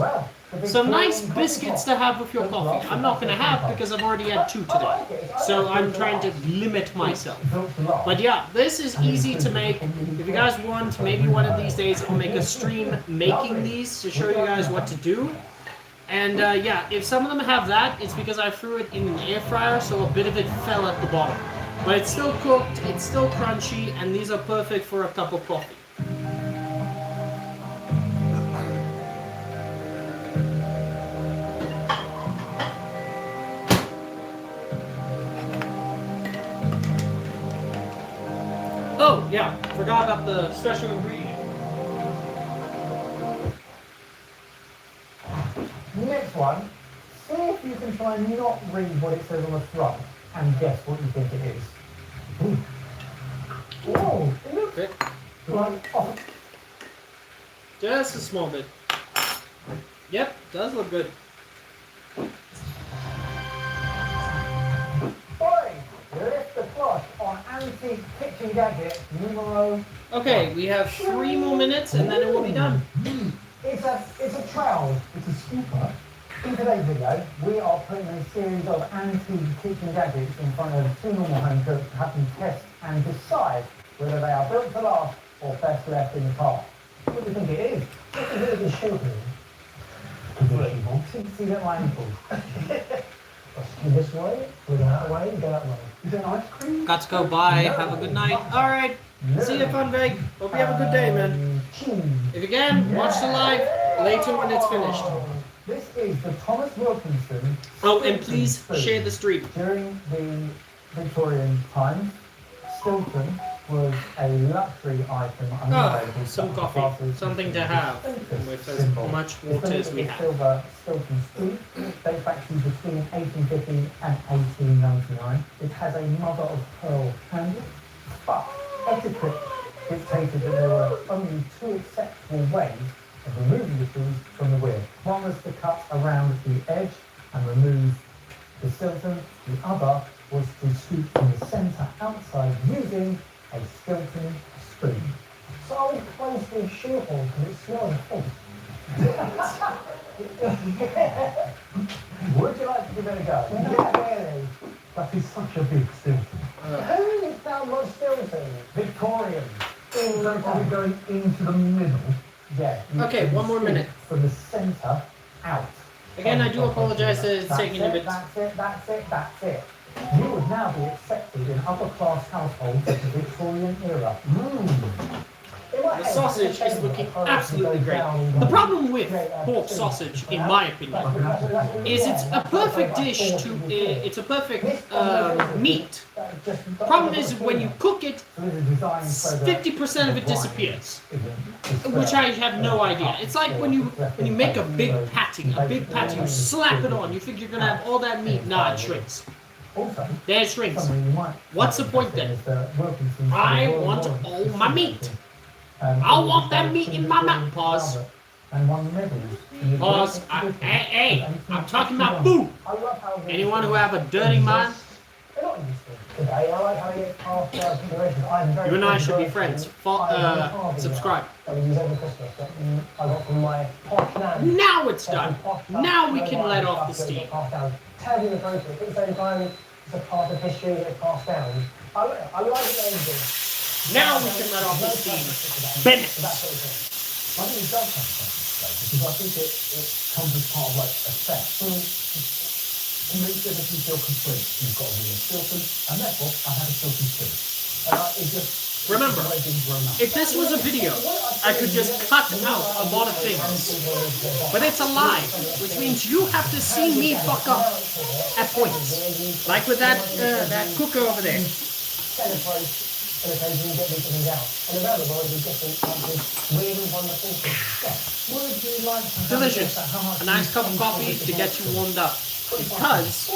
Speaker 2: Some nice biscuits to have with your coffee. I'm not gonna have because I've already had 2 today. So I'm trying to limit myself. But yeah, this is easy to make. If you guys want, maybe one of these days I'll make a stream making these to show you guys what to do. And yeah, if some of them have that, it's because I threw it in an air fryer, so a bit of it fell at the bottom. But it's still cooked, it's still crunchy, and these are perfect for a cup of coffee. Oh, yeah, forgot about the special ingredient.
Speaker 7: Next one, see if you can try and not read what it says on the front and guess what you think it is. Ooh. Whoa, it looks
Speaker 2: Okay.
Speaker 7: like,
Speaker 2: Just a small bit. Yep, does look good.
Speaker 7: Boy, lift the flush on antique kitchen gadget numero.
Speaker 2: Okay, we have 3 more minutes and then it will be done.
Speaker 7: It's a trowel. It's a scooper. In today's video, we are putting a series of antique kitchen gadgets in front of 2 normal home cooks to have them test and decide whether they are built to last or best left in the past. What do you think it is? What's the really shoot here? See that line pull. This way, go that way, go that way. Is it ice cream?
Speaker 2: Got to go. Bye. Have a good night. Alright. See you, Funvig. Hope you have a good day, man. If you can, watch the live later when it's finished.
Speaker 7: This is the Thomas Wilkinson.
Speaker 2: Oh, and please share the stream.
Speaker 7: During the Victorian times, Stilton was a luxury item.
Speaker 2: Oh, some coffee. Something to have with as much water as we have.
Speaker 7: Silver Stilton spoon dates back to between 1850 and 1899. It has a mother of pearl handle, but etiquette dictated that there were only 2 acceptable ways of removing the spoons from the wheel. One was to cut around the edge and remove the Stilton. The other was to scoop from the centre outside using a Stilton spoon. So I was close to a shoehorn because it smells of fish. Would you like to give it a go? Yeah, really. That is such a big Stilton. Who is that much Stilton? Victorian. Are we going into the middle? Yeah.
Speaker 2: Okay, 1 more minute.
Speaker 7: From the centre out.
Speaker 2: Again, I do apologize that it's taking a bit.
Speaker 7: That's it. You would now be accepted in upper class households of the Victorian era.
Speaker 2: The sausage is looking absolutely great. The problem with pork sausage, in my opinion, is it's a perfect dish to, it's a perfect meat. The problem is when you cook it, 50% of it disappears, which I have no idea. It's like when you make a big patty, you slap it on, you think you're going to have all that meat, nah, it shrinks. There it shrinks. What's the point then? I want all my meat. I want that meat in my mouth. Pause. Pause. Hey, I'm talking about food. Anyone who have a dirty mind? You and I should be friends. Subscribe. Now it's done. Now we can let off the steam.
Speaker 7: Terribly inappropriate, but at the same time, it's a part of history that it's passed down. I like it.
Speaker 2: Now we can let off the steam. Bennett.
Speaker 7: I think it does have something because I think it comes as part of like a set. To make sure that you feel complete, you've got a real Stilton, and therefore I have a Stilton spoon. And it just
Speaker 2: remember, if this was a video, I could just cut out a lot of things. But it's a live, which means you have to see me fuck up at points. Like with that cooker over there.
Speaker 7: And occasionally get these things out. And around the world, we get things like this weird and wonderful things. Would you like to
Speaker 2: delicious. A nice cup of coffee to get you warmed up. Because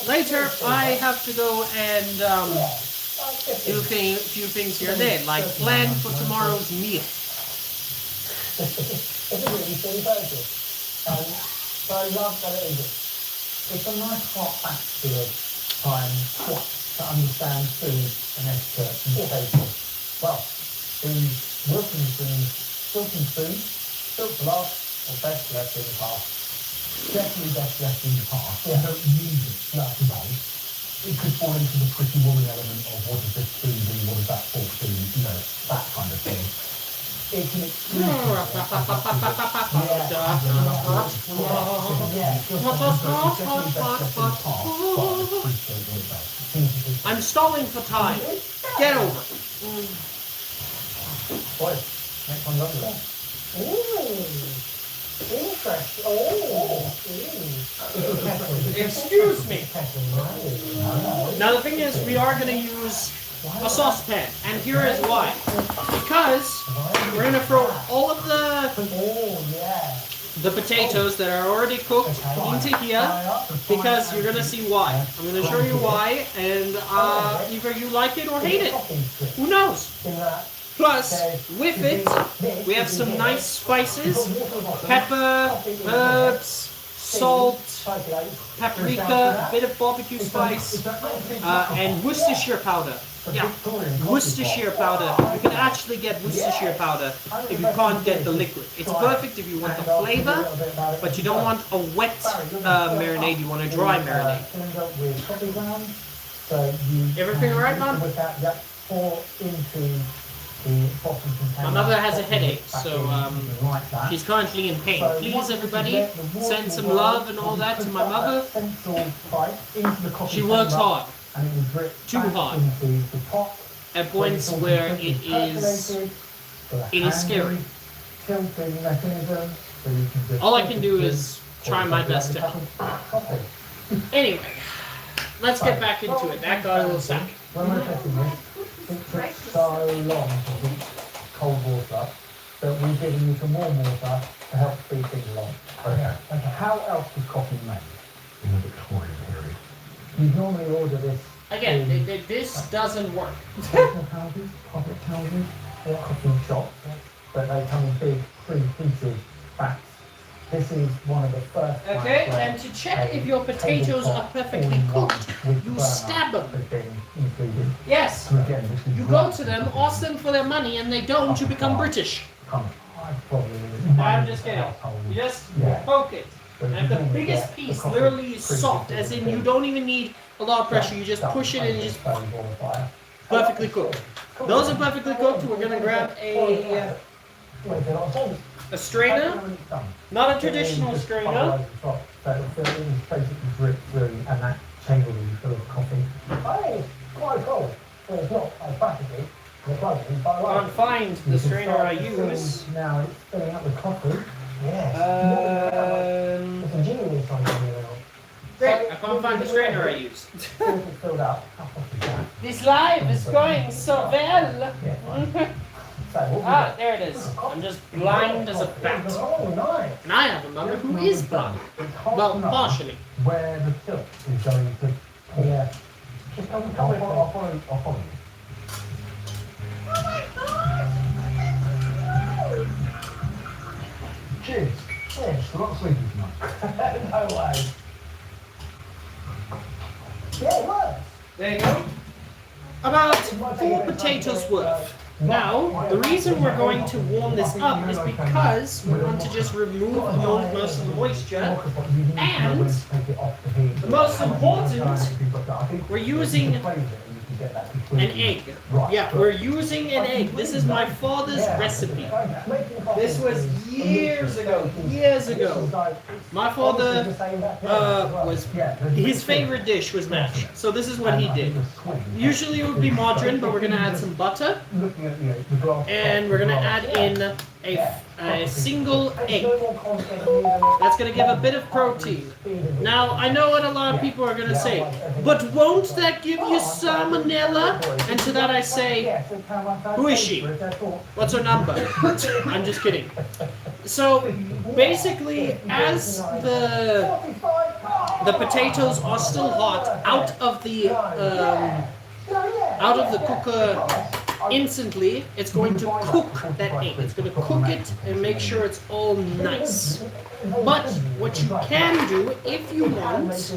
Speaker 2: later I have to go and do a few things here and there, like plan for tomorrow's meal.
Speaker 7: It's a really silly burger. But I love that it is. It's a nice hot back to the time to understand food and etiquette and safety. Well, the Wilkinson spoon, built to last, or best left in the past. Definitely best left in the past. Yeah. You don't need it today. It could fall into the pretty woman element of what does this spoon do, what does that fork do, that kind of thing. It can
Speaker 2: I'm stalling for time. Get over it.
Speaker 7: Boy, next one's over there. Interesting.
Speaker 2: Excuse me. Now the thing is, we are going to use a saucepan, and here is why. Because we're going to throw all of the potatoes that are already cooked into here, because you're going to see why. I'm going to show you why, and either you like it or hate it. Who knows? Plus, with it, we have some nice spices, pepper, herbs, salt, paprika, a bit of barbecue spice, and Worcestershire powder. Yeah, Worcestershire powder. You can actually get Worcestershire powder if you can't get the liquid. It's perfect if you want the flavor, but you don't want a wet marinade, you want a dry marinade. Everything alright, Mom? My mother has a headache, so she's currently in pain. Please, everybody, send some love and all that to my mother. She works hard. Too hard. At points where it is scary. All I can do is try my best to help. Anyway, let's get back into it. That got a little sad.
Speaker 7: It took so long to heat cold water that we're giving you some warm water to help speed things along. Okay. How else is coffee made? In the Victorian period. You normally order this.
Speaker 2: Again, this doesn't work.
Speaker 7: Personal houses, public houses, or coffee shops, but they come in big, pre-heated vats. This is one of the first.
Speaker 2: Okay, and to check if your potatoes are perfectly cooked, you stab them. Yes. You go to them, ask them for their money, and they don't, you become British. I'm just kidding. You just poke it. And the biggest piece literally is soft, as in you don't even need a lot of pressure, you just push it and you just perfectly cooked. Those are perfectly cooked. We're gonna grab a strainer, not a traditional strainer.
Speaker 7: So basically drip through and that chamber is full of coffee. Hey, quite cold. Well, it's not practically.
Speaker 2: I'll find the strainer I use.
Speaker 7: Now it's filling up with coffee. Yes. It's ingenious on here.
Speaker 2: Great, I can't find the strainer I use.
Speaker 7: Filled up. How fuck is that?
Speaker 2: This live is going so well.
Speaker 7: Yeah.
Speaker 2: Ah, there it is. I'm just blind as a bat.
Speaker 7: Oh, nice.
Speaker 2: And I have a mother who is blind. Well, partially.
Speaker 7: Where the silk is going to. Yeah. Just come I'll follow you. Cheers. Cheers. A lot of sleeping tonight. No way. Yeah, it works.
Speaker 2: There you go. About 4 potatoes worth. Now, the reason we're going to warm this up is because we want to just remove most of the moisture, and the most important, we're using an egg. Yeah, we're using an egg. This is my father's recipe. This was years ago. My father his favorite dish was mash. So this is what he did. Usually it would be margarine, but we're gonna add some butter, and we're gonna add in a single egg. That's gonna give a bit of protein. Now, I know what a lot of people are gonna say, but won't that give you salmonella? And to that I say, who is she? What's her number? I'm just kidding. So, basically, as the potatoes are still hot out of the cooker instantly, it's going to cook that egg. It's going to cook it and make sure it's all nice. But what you can do, if you want,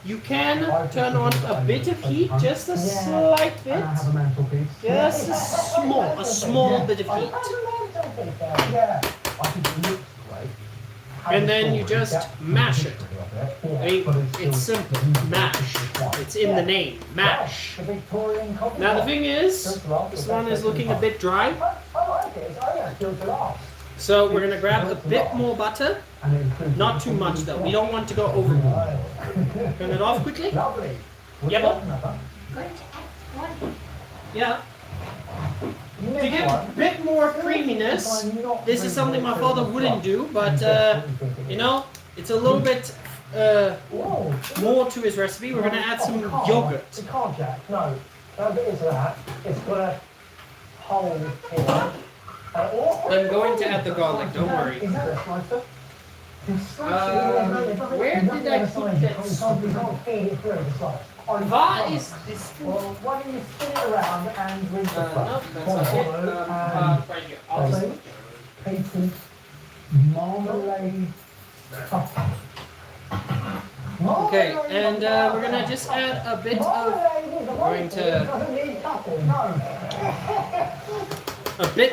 Speaker 2: you can turn on a bit of heat, just a slight bit, just a small bit of heat. And then you just mash it. It's simple. Mash. It's in the name. Mash. Now the thing is, this one is looking a bit dry. So we're going to grab a bit more butter. Not too much though. We don't want to go overboard. Turn it off quickly. Yeah. Yeah. To give a bit more creaminess, this is something my father wouldn't do, but you know, it's a little bit more to his recipe. We're going to add some yogurt.
Speaker 7: It can't, Jack. No. Don't get into that. It's got a hole here.
Speaker 2: I'm going to add the garlic, don't worry. Where did I put this?
Speaker 7: on
Speaker 2: What
Speaker 7: top.
Speaker 2: is this food?
Speaker 7: Well, why don't you spin it around and rinse the
Speaker 2: No,
Speaker 7: front?
Speaker 2: that's not it. Right here.
Speaker 7: I'll patent marmalade cup.
Speaker 2: Okay, and we're gonna just add a bit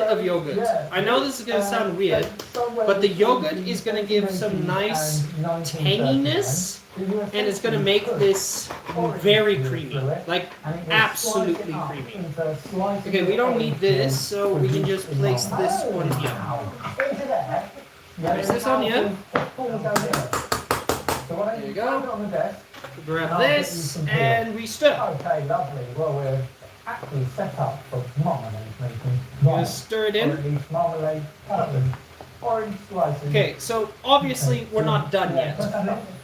Speaker 2: of yogurt. I know this is gonna sound weird, but the yogurt is gonna give some nice tanginess, and it's gonna make this very creamy, like absolutely creamy. Okay, we don't need this, so we can just place this on here. Place this on here. There you go. Grab this and we stir.
Speaker 7: Okay, lovely. Well, we're actually set up for marmalade making.
Speaker 2: You're gonna stir it
Speaker 7: Or
Speaker 2: in.
Speaker 7: at least marmalade, cutting, orange slices.
Speaker 2: Okay, so obviously we're not done yet.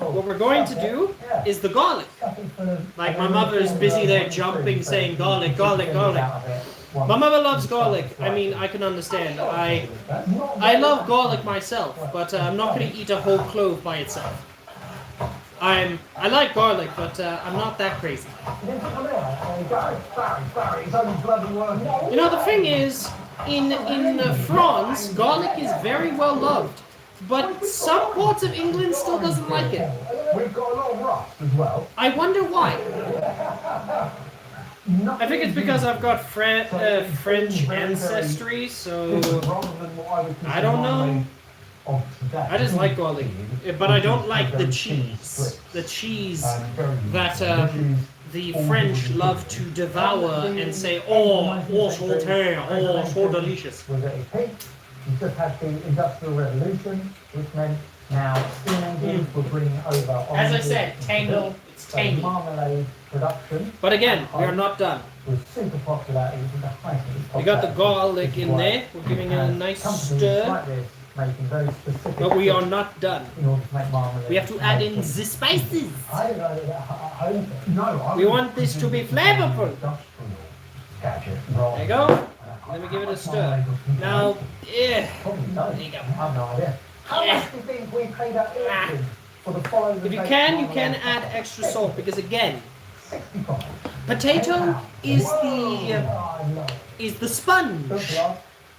Speaker 2: What we're going to do is the garlic. Like my mother is busy there jumping, saying garlic, garlic, garlic. My mother loves garlic. I mean, I can understand. I love garlic myself, but I'm not going to eat a whole clove by itself. I like garlic, but I'm not that crazy. You know, the thing is, in France, garlic is very well loved, but some parts of England still doesn't like it.
Speaker 7: We've got a lot of rust as well.
Speaker 2: I wonder why. I think it's because I've got French ancestry, so I don't know. I just like garlic, but I don't like the cheese. The cheese that the French love to devour and say, oh, sauté, oh, so delicious.
Speaker 7: Was it a pig? You just had the Industrial Revolution, which meant now steam engines were bringing over.
Speaker 2: As I said, tangy. It's tangy.
Speaker 7: Marmalade production.
Speaker 2: But again, we are not done.
Speaker 7: Was super popular. It was at the height of its
Speaker 2: We got the
Speaker 7: popularity.
Speaker 2: garlic in there. We're giving it a nice
Speaker 7: Companies
Speaker 2: stir.
Speaker 7: like this making very specific
Speaker 2: But we are not done.
Speaker 7: in order to make marmalade.
Speaker 2: We have to add in the spices.
Speaker 7: I don't know that home. No,
Speaker 2: We want this to be flavorful.
Speaker 7: Gadget.
Speaker 2: There you go. Let me give it a stir. Now, yeah.
Speaker 7: Probably don't.
Speaker 2: There you go.
Speaker 7: I have no idea. How
Speaker 2: Yeah.
Speaker 7: much do you think we paid out for the following?
Speaker 2: If you can add extra salt because again,
Speaker 7: 65.
Speaker 2: potato is the sponge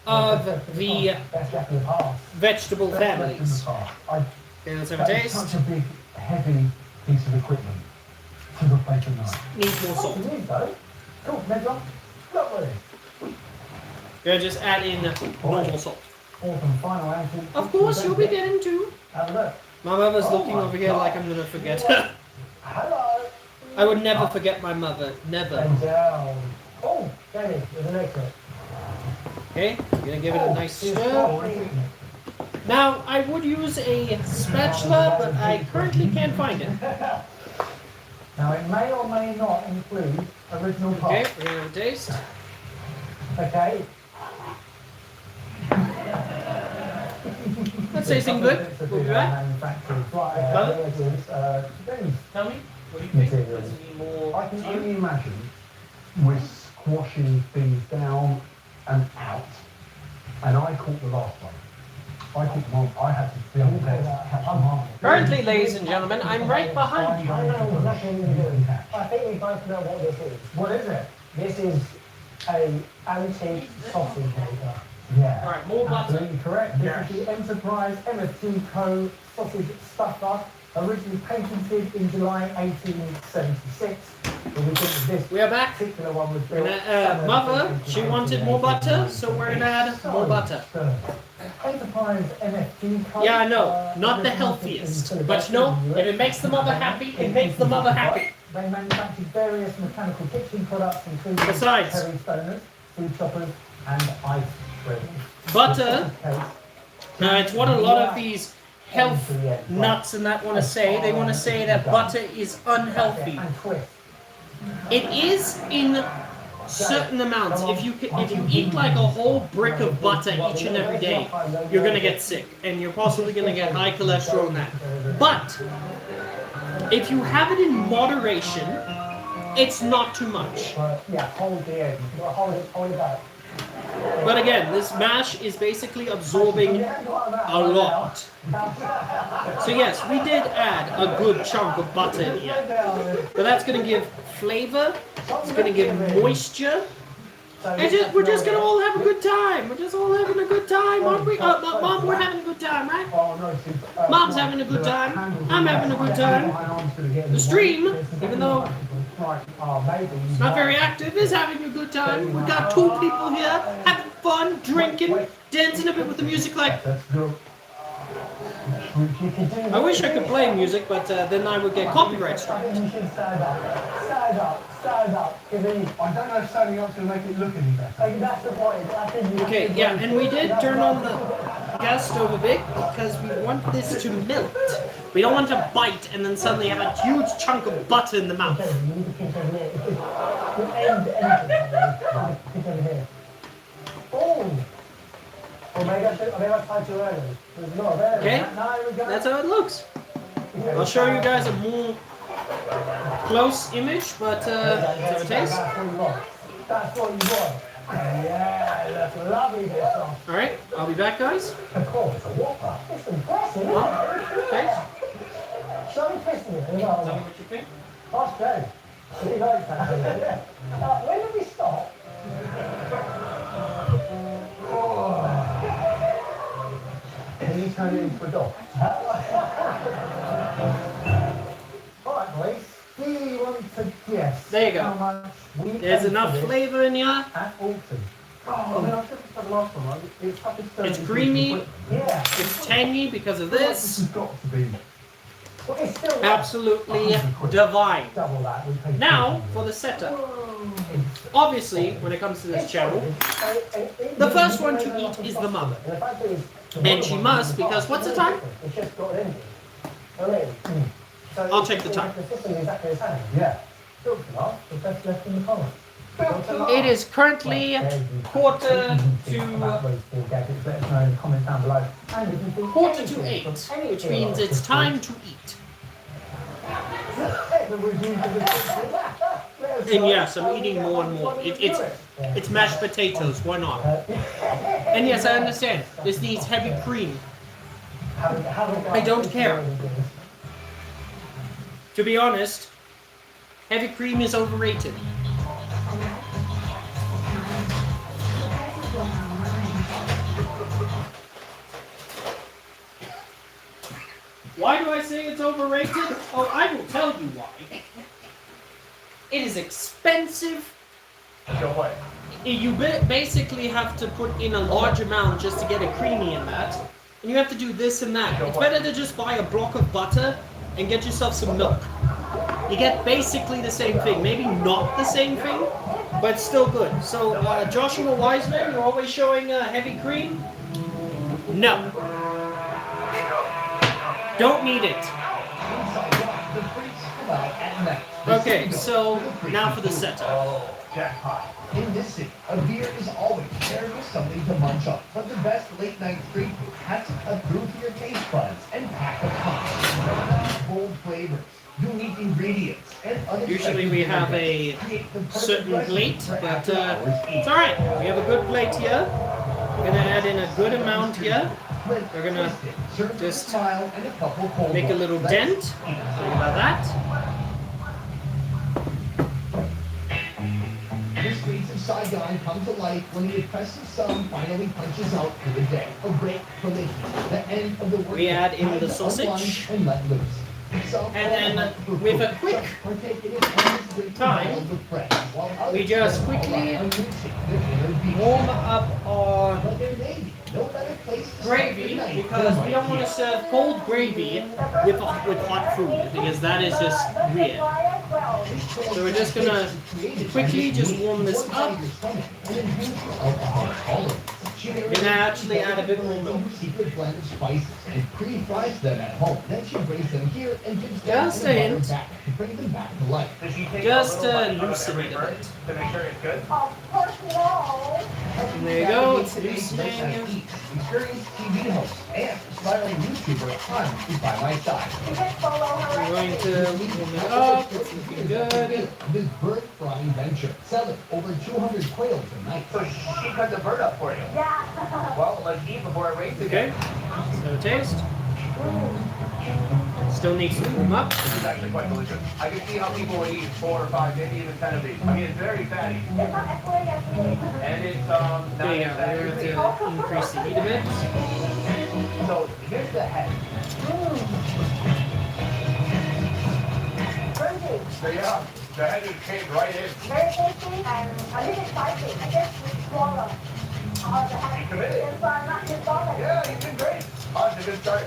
Speaker 2: of the vegetable families. Okay, let's have a taste.
Speaker 7: Such a big, heavy piece of equipment to replace a knife.
Speaker 2: Needs more salt.
Speaker 7: Cool, next one. Lovely.
Speaker 2: Gonna just add in normal salt.
Speaker 7: Fourth and final answer.
Speaker 2: Of course, you'll be getting two.
Speaker 7: Have a look.
Speaker 2: My mother's looking over here like I'm gonna forget.
Speaker 7: Hello.
Speaker 2: I would never forget my mother. Never.
Speaker 7: And down. Oh, Jamie, there's an exit.
Speaker 2: Okay, I'm gonna give it a nice stir. Now, I would use a spatula, but I currently can't find it.
Speaker 7: Now, it may or may not include original
Speaker 2: Okay,
Speaker 7: parts.
Speaker 2: we're gonna have a taste.
Speaker 7: Okay.
Speaker 2: That's tasting good. We'll be back.
Speaker 5: Tell me, what do you think?
Speaker 7: Materials.
Speaker 5: Does it need more?
Speaker 4: I can only imagine we're squashing things down and out. And I caught the last one. I caught one. I had to film this. Catch the mark.
Speaker 2: Currently, ladies and gentlemen, I'm right behind you.
Speaker 7: I know exactly what you're doing. I think we both know what this is.
Speaker 4: What is it?
Speaker 7: This is a antique sausage maker.
Speaker 4: Yeah.
Speaker 2: Alright, more butter.
Speaker 7: Absolutely correct. This
Speaker 4: Yes.
Speaker 7: is the Enterprise MFT Co. sausage stuffer, originally patented in July 1876. But we think that this
Speaker 2: We are back.
Speaker 7: particular one was built.
Speaker 2: Mother, she wanted more butter, so we're gonna add more butter.
Speaker 7: Enterprise MFT Co.
Speaker 2: Yeah, I know, not the healthiest. But you know, if it makes the mother happy, it makes the mother happy.
Speaker 7: They manufactured various mechanical kitchen products, including
Speaker 2: Besides.
Speaker 7: Perry stoners, food choppers, and ice cream.
Speaker 2: Butter, it's what a lot of these health nuts and that want to say. They want to say that butter is unhealthy.
Speaker 7: And twist.
Speaker 2: It is in certain amounts. If you eat like a whole brick of butter each and every day, you're gonna get sick, and you're possibly gonna get high cholesterol in that. But if you have it in moderation, it's not too much.
Speaker 7: Yeah, hold the end. Hold it back.
Speaker 2: But again, this mash is basically absorbing a lot. So yes, we did add a good chunk of butter in here. But that's going to give flavor, it's going to give moisture. And we're just gonna all have a good time. We're just all having a good time, aren't we? Mom, we're having a good time, right? Mom's having a good time. I'm having a good time. The stream, even though it's not very active, is having a good time. We got 2 people here having fun, drinking, dancing a bit with the music. Like, I wish I could play music, but then I would get copyright strike.
Speaker 7: Stand up.
Speaker 4: I don't know if standing up's going to make it look any better.
Speaker 7: That's the point.
Speaker 2: Okay, yeah, and we did turn on the gas stove a bit because we want this to melt. We don't want to bite and then suddenly have a huge chunk of butter in the mouth. Okay, that's how it looks. I'll show you guys a more close image, but that's how it tastes.
Speaker 7: That's what you want. Yeah, that's lovely.
Speaker 2: Alright, I'll be back, guys.
Speaker 7: Of course, it's a Whopper. It's impressive.
Speaker 2: Okay.
Speaker 7: Show me tasting it.
Speaker 2: Tell me what you think.
Speaker 7: That's great. Really like that. When did we stop?
Speaker 4: Can you turn it into a dog?
Speaker 7: Alright, boys. Do you want to guess?
Speaker 2: There you go.
Speaker 7: how much we
Speaker 2: There's
Speaker 7: paid
Speaker 2: enough
Speaker 7: for this
Speaker 2: flavor in here.
Speaker 7: At Alton. I mean, I should have said the last one, right? It's fucking
Speaker 2: It's creamy.
Speaker 7: Yeah.
Speaker 2: It's tangy because of
Speaker 4: This
Speaker 2: this.
Speaker 4: has got to be.
Speaker 7: Well, it's still
Speaker 2: Absolutely divine.
Speaker 7: double that. We paid
Speaker 2: Now, for the setup. Obviously, when it comes to this channel,
Speaker 7: the
Speaker 2: the first one to eat is the mother. And she must, because what's the time?
Speaker 7: It's just got an engine. Oh, really? So
Speaker 2: I'll check the time.
Speaker 7: The system is exactly the same.
Speaker 4: Yeah.
Speaker 7: Built for last, the best left in the column.
Speaker 2: It is currently quarter to 8, which means it's time to eat. And yes, I'm eating more and more. It's mashed potatoes, why not? And yes, I understand. This needs heavy cream. I don't care. To be honest, heavy cream is overrated. Why do I say it's overrated? Oh, I will tell you why. It is expensive. You basically have to put in a large amount just to get it creamy in that. And you have to do this and that. It's better to just buy a block of butter and get yourself some milk. You get basically the same thing. Maybe not the same thing, but still good. So, Joshua Wiseman, you're always showing heavy cream? No. Don't need it. Okay, so now for the setup.
Speaker 1: Oh, jackpot. In this city, a beer is always paired with something to munch on. But the best late night street food has to cut through to your taste buds and pack a punch. Bold flavors, unique ingredients, and
Speaker 2: Usually we have a certain plate, but it's alright. We have a good plate here. We're gonna add in a good amount here. We're gonna just make a little dent. Think about that.
Speaker 1: The streets of Saigon come to life when the oppressive sun finally punches out for the day. A break from the heat, the end of the work.
Speaker 2: We add in the sausage.
Speaker 1: And let loose.
Speaker 2: And then with a quick time, we just quickly warm up our gravy, because we don't want to serve cold gravy with hot food, because that is just weird. So we're just gonna quickly just warm this up. We're gonna actually add a bit more milk.
Speaker 1: Secret blend of spices and pre-fries them at home. Then she brings them here and gives them
Speaker 2: Just a hint.
Speaker 1: back to bring them back to life.
Speaker 2: Just loosen it a bit.
Speaker 5: To make sure it's good.
Speaker 6: Of course, no.
Speaker 2: And there you go, it's loosening.
Speaker 1: experienced TV host and aspiring YouTuber Han is by my side.
Speaker 2: I'm going to warm it up. It's looking good.
Speaker 1: This bird frying venture, selling over 200 quails a night. So she cut the bird up for you? Yeah. Well, let's eat before it rains
Speaker 2: Okay.
Speaker 1: again.
Speaker 2: So taste. Still needs to warm up.
Speaker 1: This is actually quite delicious. I can see how people would eat 4 or 5, maybe even 10 of these. I mean, it's very fatty. And it's, not
Speaker 2: There you go. We're going to increase the heat a bit.
Speaker 1: So, here's the head. So yeah, the head is caved right in.
Speaker 8: Very tasty and a little spicy. I guess it's smaller.
Speaker 1: You committed? Yeah, you did great. Oh, it's a good start.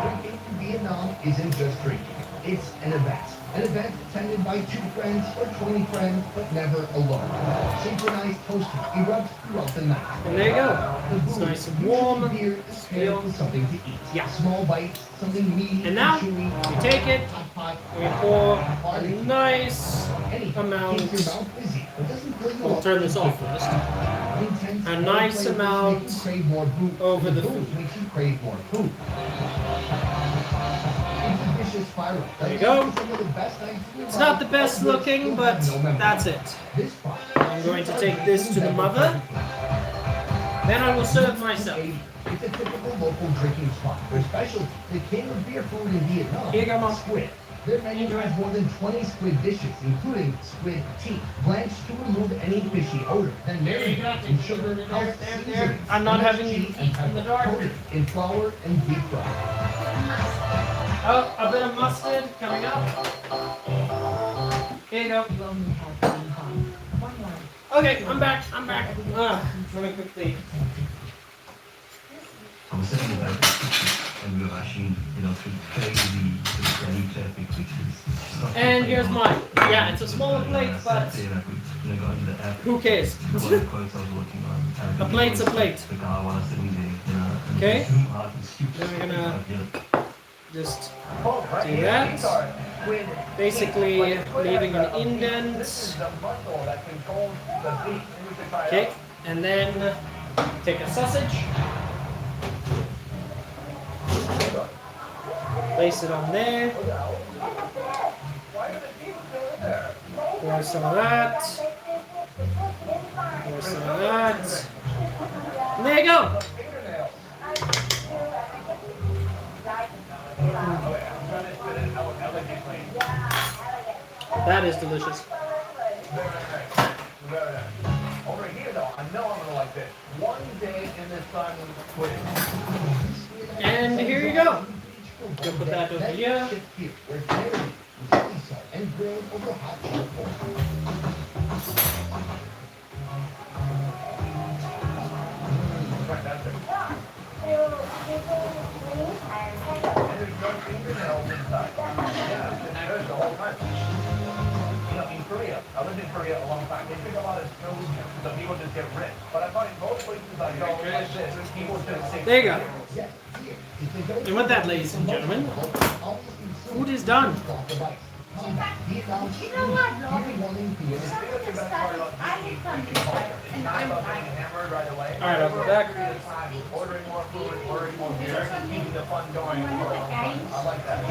Speaker 1: Drinking in Vietnam isn't just drinking. It's an event. An event attended by 2 friends or 20 friends, but never alone. Synchronized toasting erupts throughout the night.
Speaker 2: And there you go. It's nice and warm.
Speaker 1: Beer is paired with something to eat.
Speaker 2: Yeah.
Speaker 1: Small bites, something meaty
Speaker 2: And now,
Speaker 1: chewy.
Speaker 2: we take it,
Speaker 1: Hot pot,
Speaker 2: we pour a nice
Speaker 1: anything
Speaker 2: amount.
Speaker 1: keeps your mouth busy, but doesn't fill you
Speaker 2: We'll
Speaker 1: up.
Speaker 2: turn this off first.
Speaker 1: Intense
Speaker 2: A nice
Speaker 1: flavors
Speaker 2: amount
Speaker 1: make you crave more food.
Speaker 2: over the
Speaker 1: Booze
Speaker 2: food.
Speaker 1: makes you crave more food. It's a vicious spiral.
Speaker 2: There you go.
Speaker 1: Some of the best nights in your
Speaker 2: It's not
Speaker 1: life,
Speaker 2: the best
Speaker 1: of which
Speaker 2: looking,
Speaker 1: you'll
Speaker 2: but
Speaker 1: have no memory.
Speaker 2: that's it.
Speaker 1: This spot.
Speaker 2: I'm going to take this to the mother. Then I will serve myself.
Speaker 1: It's a typical local drinking spot. Their specialty, the king of beer food in Vietnam,
Speaker 2: Here you go, Mom.
Speaker 1: squid. Their menu has more than 20 squid dishes, including squid teeth, blanched to remove any fishy odor, then marinated in sugar, health, seasoning,
Speaker 2: I'm not having
Speaker 1: MSG,
Speaker 2: you
Speaker 1: and
Speaker 2: eat in the
Speaker 1: pepper,
Speaker 2: dark.
Speaker 1: coated in flour and deep fried.
Speaker 2: Oh, a bit of mustard coming up. Here you go.
Speaker 3: Roman has been hung. One line.
Speaker 2: Okay, I'm back. Let me quickly.
Speaker 9: I was sitting there and we were rushing, through crazy Delhi traffic, which is.
Speaker 2: And here's mine. Yeah, it's a smaller plate, but
Speaker 9: Go into the app.
Speaker 2: who cares?
Speaker 9: One of the quotes I was working on.
Speaker 2: A plate's a plate.
Speaker 9: The guy while I was sitting there, and
Speaker 2: Okay.
Speaker 9: it's zoom out and stupid.
Speaker 2: Then we're gonna-
Speaker 9: Yeah.
Speaker 2: Just
Speaker 1: Oh, right
Speaker 2: do
Speaker 1: here,
Speaker 2: that.
Speaker 1: these are squid
Speaker 2: basically
Speaker 1: teeth. But the squid
Speaker 2: leaving
Speaker 1: has
Speaker 2: an
Speaker 1: a-
Speaker 2: indent.
Speaker 1: This is the muscle that controls the beat. You should try it
Speaker 2: Okay,
Speaker 1: out.
Speaker 2: and then take a sausage. Place it on there.
Speaker 1: Why are the teeth still in there?
Speaker 2: Pour some of that. Pour some of that. And there you go.
Speaker 1: Fingernails.
Speaker 2: That is delicious.
Speaker 1: Very nice. Very nice. Over here, though, I know I'm gonna like this. One day in the sun with
Speaker 2: And here you go. We'll put that over here.
Speaker 1: Where it's marinated with chili salt and grilled over hot charcoal. Fantastic. And there's no fingernails inside. Yeah, it's been good the whole time. In Korea, I lived in Korea a long time. They drink a lot of soju, so people just get rich. But I find most places I go like this, people just say.
Speaker 2: There you go. And with that, ladies and gentlemen, food is done.
Speaker 8: You know what, Robin? I need something and I'm
Speaker 1: Hammered right away.
Speaker 2: Alright, I'll go back.
Speaker 1: Ordering more food, ordering more beer, keeping the fun going. I like that.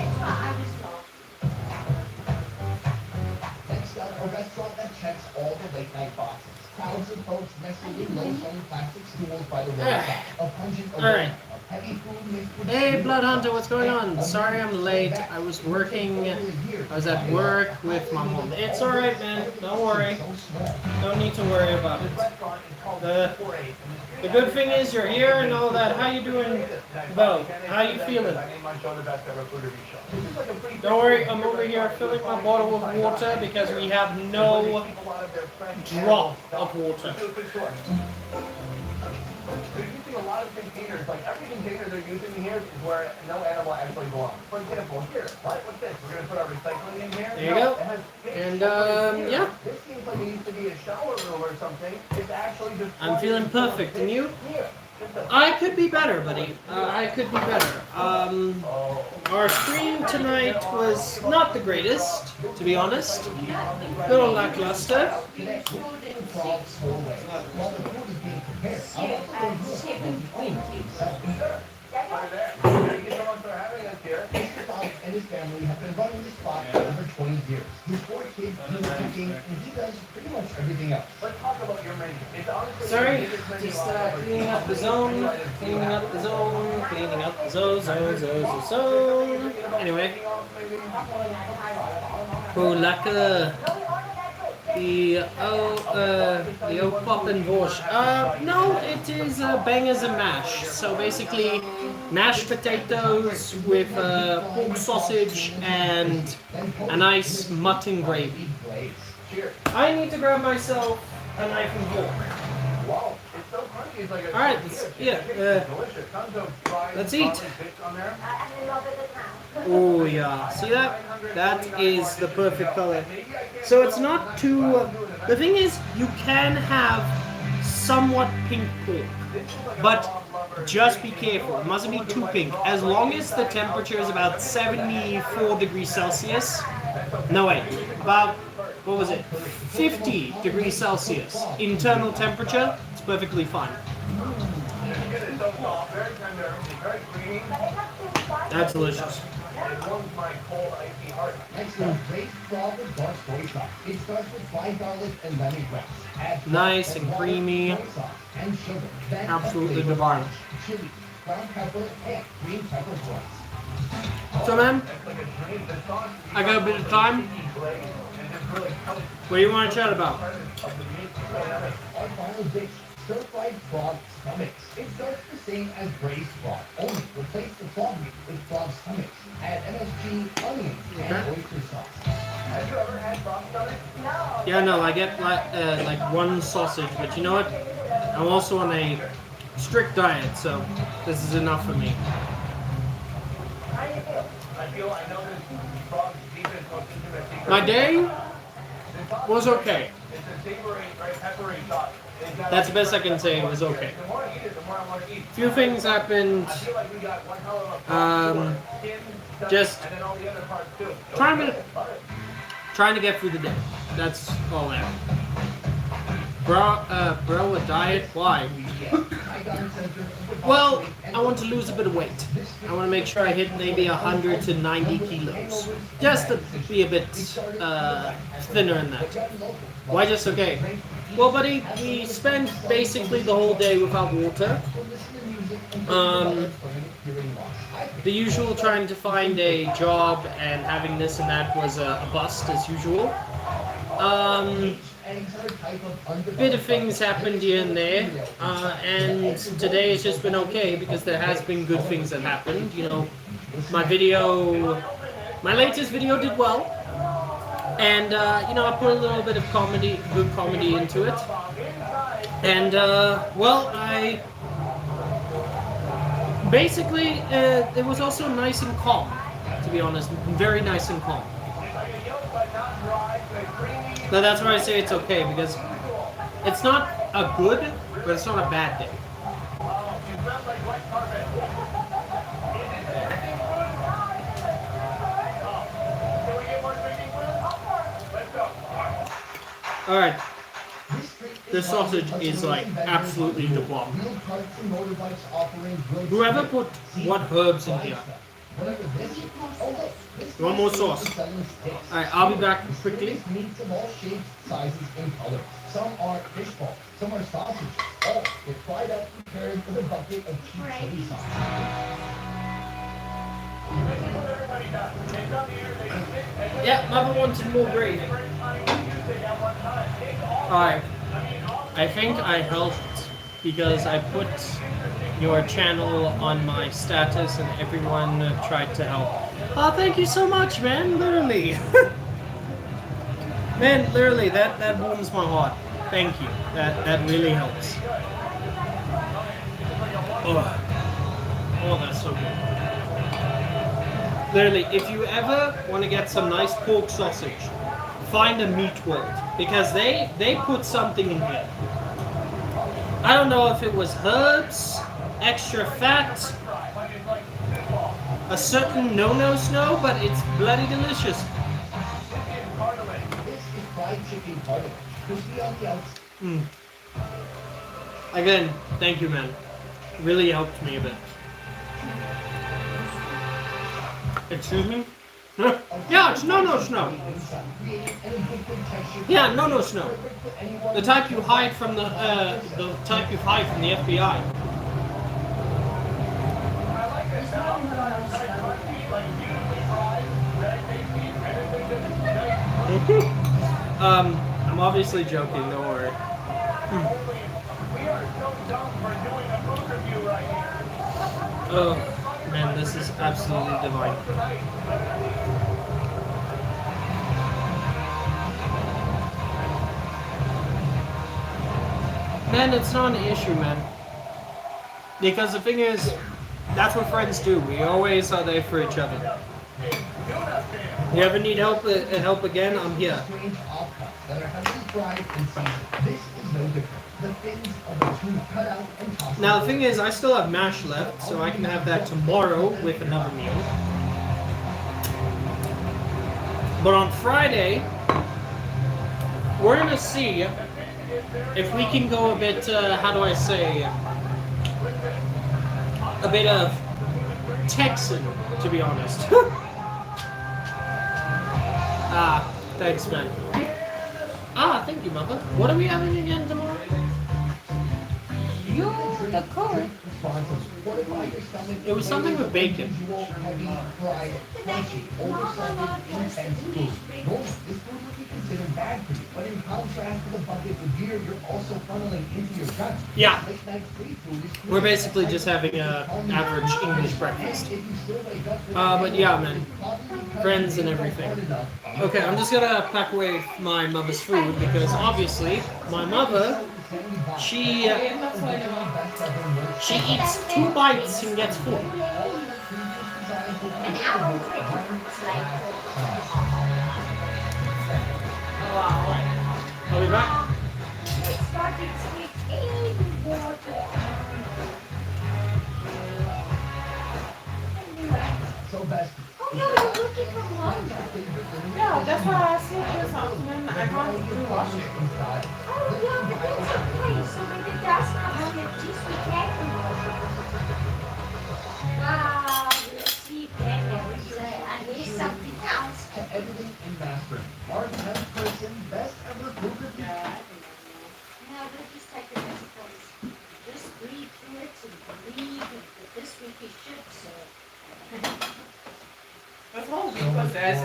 Speaker 1: Next up, a restaurant that checks all the late night boxes. Crowds of folks nestled in low-slung plastic stools by the roadside. A pungent
Speaker 2: Alright.
Speaker 1: aroma of heavy food mixed with
Speaker 2: Hey,
Speaker 1: sweet
Speaker 2: Blood Hunter, what's going on?
Speaker 1: and
Speaker 2: Sorry I'm late. I was working. I was at work with my mom. It's alright, man. Don't worry. Don't need to worry about it. The good thing is you're here and all that. How you doing, Bo? How you feeling? Don't worry, I'm over here filling my bottle with water because we have no drop of water.
Speaker 1: They're using a lot of containers, like every container they're using here is where no animal actually belongs. For example, here, what's this? We're gonna put our recycling in here?
Speaker 2: There you go.
Speaker 1: It has fish
Speaker 2: And,
Speaker 1: here.
Speaker 2: yeah.
Speaker 1: This seems like it used to be a shower room or something. It's actually just.
Speaker 2: I'm feeling perfect, and you?
Speaker 1: Here. Just a-
Speaker 2: I could be better, buddy. I could be better. Our stream tonight was not the greatest, to be honest. Little lackluster.
Speaker 1: Today, food in frogs 4 ways. While the food is being prepared, Here, I'll also go through
Speaker 8: Chip
Speaker 1: it.
Speaker 8: and cream cubes.
Speaker 1: Hi there. Thank you so much for having us here. Mr. Fox and his family have been running this spot for over 20 years. His 4 kids do the cooking, and he does pretty much everything else. Let's talk about your menu. It's honestly
Speaker 2: Sorry,
Speaker 1: the biggest menu
Speaker 2: just
Speaker 1: I've ever
Speaker 2: cleaning
Speaker 1: seen.
Speaker 2: up the zone, cleaning up the zone, cleaning up the zone. Anyway, Polaka, the old poppin' borscht. No, it is bangers and mash. So basically, mashed potatoes with pork sausage and a nice mutton gravy. I need to grab myself a knife and fork.
Speaker 1: Wow, it's so crunchy. It's like a
Speaker 2: Alright,
Speaker 1: delicious. Tons of fried
Speaker 2: let's eat.
Speaker 1: broccoli bits on there.
Speaker 8: I'm in love with the town.
Speaker 2: Oh yeah, see that? That is the perfect color. So it's not too. The thing is, you can have somewhat pink pork, but just be careful. It mustn't be too pink. As long as the temperature is about 74 degrees Celsius. No wait, about what was it? 50 degrees Celsius internal temperature. It's perfectly fine.
Speaker 1: It's so soft, very tender, it's very creamy.
Speaker 2: That's delicious.
Speaker 1: It warms my cold, icy heart. Next up, braised frog with dark soy sauce. It starts with fried garlic and lemongrass. Add
Speaker 2: Nice
Speaker 1: salt
Speaker 2: and
Speaker 1: water,
Speaker 2: creamy.
Speaker 1: soy sauce, and sugar. Then
Speaker 2: Absolutely
Speaker 1: add flavor
Speaker 2: divine.
Speaker 1: orange, chili, brown pepper, and green pepper flakes.
Speaker 2: So man,
Speaker 1: That's like a dream. The sauce
Speaker 2: I got a bit of time.
Speaker 1: glaze and just really comes
Speaker 2: What do you want to chat about?
Speaker 1: of the meat. Our final dish, stir-fried frog stomachs. It starts the same as braised frog, only replace the frog meat with frog stomachs. Add MSG, onions, and oyster sauce. Have you ever had frog stomachs?
Speaker 8: No.
Speaker 2: Yeah, no, I get like one sausage, but you know what? I'm also on a strict diet, so this is enough for me.
Speaker 8: How do you feel?
Speaker 1: I know this frog's deepest, most intimate secret.
Speaker 2: My day was okay.
Speaker 1: It's a savory, very peppery sauce. It's got
Speaker 2: That's the best I can say. It was okay.
Speaker 1: The more I eat it, the more I want to eat.
Speaker 2: Few things happened.
Speaker 1: I feel like we got one hell of a frog skin, stomach,
Speaker 2: Just
Speaker 1: and then all the other parts too.
Speaker 2: trying to get through the day. That's all I am. Bro, a diet? Why? Well, I want to lose a bit of weight. I want to make sure I hit maybe 100 to 90 kilos. Just to be a bit thinner in that. Why just okay? Well, buddy, we spent basically the whole day without water. The usual trying to find a job and having this and that was a bust as usual. Bit of things happened here and there, and today has just been okay because there has been good things that happened. You know, my latest video did well, and you know, I put a little bit of good comedy into it, and well, I basically it was also nice and calm, to be honest, very nice and calm. So that's why I say it's okay, because it's not a good, but it's not a bad day. Alright, this sausage is like absolutely the bomb. Whoever put what herbs in here? You want more sauce? Alright, I'll be back quickly.
Speaker 1: Meats of all shapes, sizes, and colors. Some are fish balls, some are sausage. All get fried up and prepared with a bucket of cheap chili sauce.
Speaker 2: Yeah, Mama wanted more gravy. Alright, I think I helped because I put your channel on my status and everyone tried to help. Oh, thank you so much, man, literally. Man, literally, that warms my heart. Thank you. That really helps. Oh, that's so good. Literally, if you ever want to get some nice pork sausage, find a Meat World, because they put something in here. I don't know if it was herbs, extra fat, a certain no snow, but it's bloody delicious.
Speaker 1: This is fried chicken cardamom, crispy on the outside.
Speaker 2: Again, thank you, man. Really helped me a bit. Excuse me? Yeah, it's no snow. Yeah, no snow. The type you hide from the type you hide from the FBI. I'm obviously joking, don't worry. Oh, man, this is absolutely divine. Man, it's not an issue, man. Because the thing is, that's what friends do. We always are there for each other. You ever need help again? I'm here. Now the thing is, I still have mash left, so I can have that tomorrow with another meal. But on Friday, we're gonna see if we can go a bit, how do I say, a bit of Texan, to be honest. Ah, thanks, man. Ah, thank you, Mother. What are we having again tomorrow?
Speaker 6: You, the cook.
Speaker 2: It was something with bacon. Yeah. We're basically just having an average English breakfast. But yeah, man. Friends and everything. Okay, I'm just gonna pack away my mother's food because obviously my mother, she eats 2 bites and gets full. I'll be back.
Speaker 8: Oh, no, you're looking from London.
Speaker 6: Yeah, that's why I said this afternoon. I can't do washing.
Speaker 8: Oh, yeah, but it's okay. So when the dust comes on your teeth, we can do washing. Wow, we'll see better. I need something else.
Speaker 1: Everything in Master. Our 10th person, best ever group of
Speaker 8: Now, we'll just take the next place. Just breathe through it and believe that this week is shit, so.
Speaker 6: This whole week was this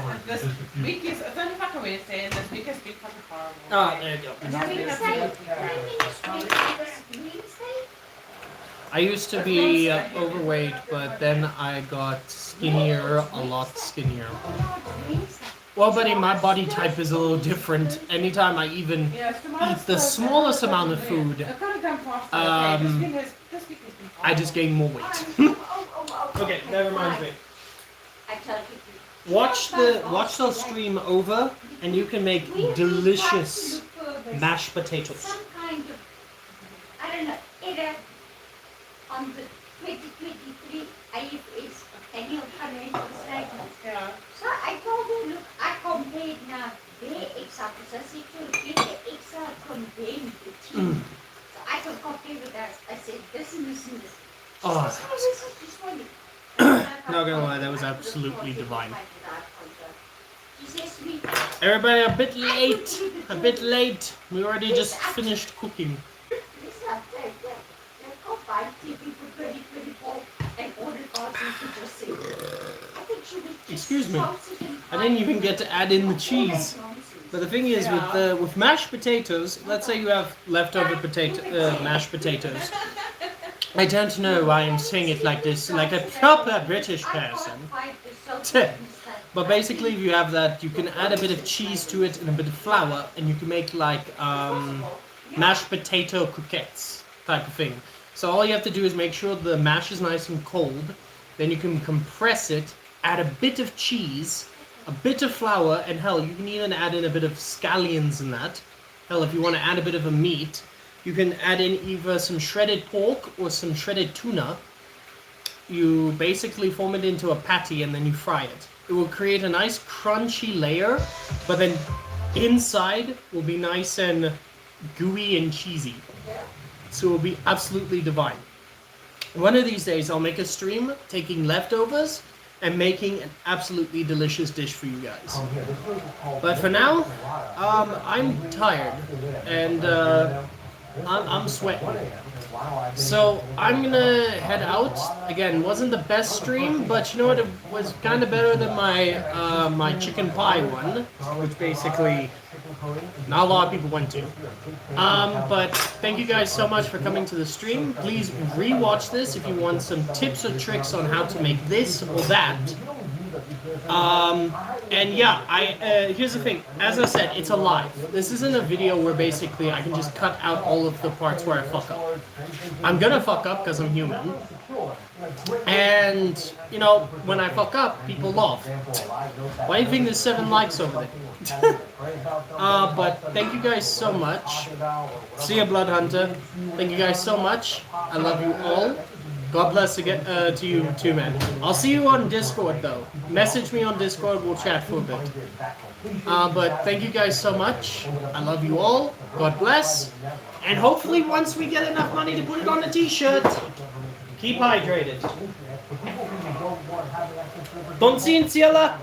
Speaker 6: week is, it's only fucking Wednesday, and this week has been fucking horrible.
Speaker 2: Ah, there you go. I used to be overweight, but then I got skinnier, a lot skinnier. Well, buddy, my body type is a little different. Anytime I even eat the smallest amount of food, I just gain more weight. Okay, never mind me. Watch the stream over, and you can make delicious mashed potatoes.
Speaker 8: Some kind of, I don't know, error on the 2023 IFS annual financial statement.
Speaker 6: Yeah.
Speaker 8: So I told her, look, I compared now their Excel, because I said to her, get the Excel condemned the team. So I could compare with us. I said, this and this and this.
Speaker 2: Oh,
Speaker 8: So I was just wondering.
Speaker 2: not gonna lie, that was absolutely divine.
Speaker 8: She says to me,
Speaker 2: Everybody, a bit late. We already just finished cooking.
Speaker 8: Lisa, go buy TV for 2024 and order cards and just say, I think she was just
Speaker 2: Excuse me.
Speaker 8: saucy and
Speaker 2: I didn't even get to add in the cheese. But the thing is, with mashed potatoes, let's say you have leftover mashed potatoes. I don't know why I'm saying it like this, like a proper British person. But basically, if you have that, you can add a bit of cheese to it and a bit of flour, and you can make like mashed potato croquettes type of thing. So all you have to do is make sure the mash is nice and cold. Then you can compress it, add a bit of cheese, a bit of flour, and hell, you can even add in a bit of scallions in that. Hell, if you want to add a bit of a meat, you can add in either some shredded pork or some shredded tuna. You basically form it into a patty and then you fry it. It will create a nice crunchy layer, but then inside will be nice and gooey and cheesy. so it will be absolutely divine. One of these days, I'll make a stream taking leftovers and making an absolutely delicious dish for you guys. But for now, I'm tired and I'm sweating. So I'm gonna head out. Again, wasn't the best stream, but you know what? It was kind of better than my my chicken pie one, which basically not a lot of people went to. But thank you guys so much for coming to the stream. Please rewatch this if you want some tips or tricks on how to make this or that. And yeah, here's the thing. As I said, it's a live. This isn't a video where basically I can just cut out all of the parts where I fuck up. I'm gonna fuck up because I'm human. And, you know, when I fuck up, people laugh. Why do you think there's 7 likes over there? But thank you guys so much. See ya, Blood Hunter. Thank you guys so much. I love you all. God bless again, to you too, man. I'll see you on Discord, though. Message me on Discord. We'll chat for a bit. But thank you guys so much. I love you all. God bless. And hopefully once we get enough money to put it on a t-shirt, keep hydrated. Don't see in Ciela.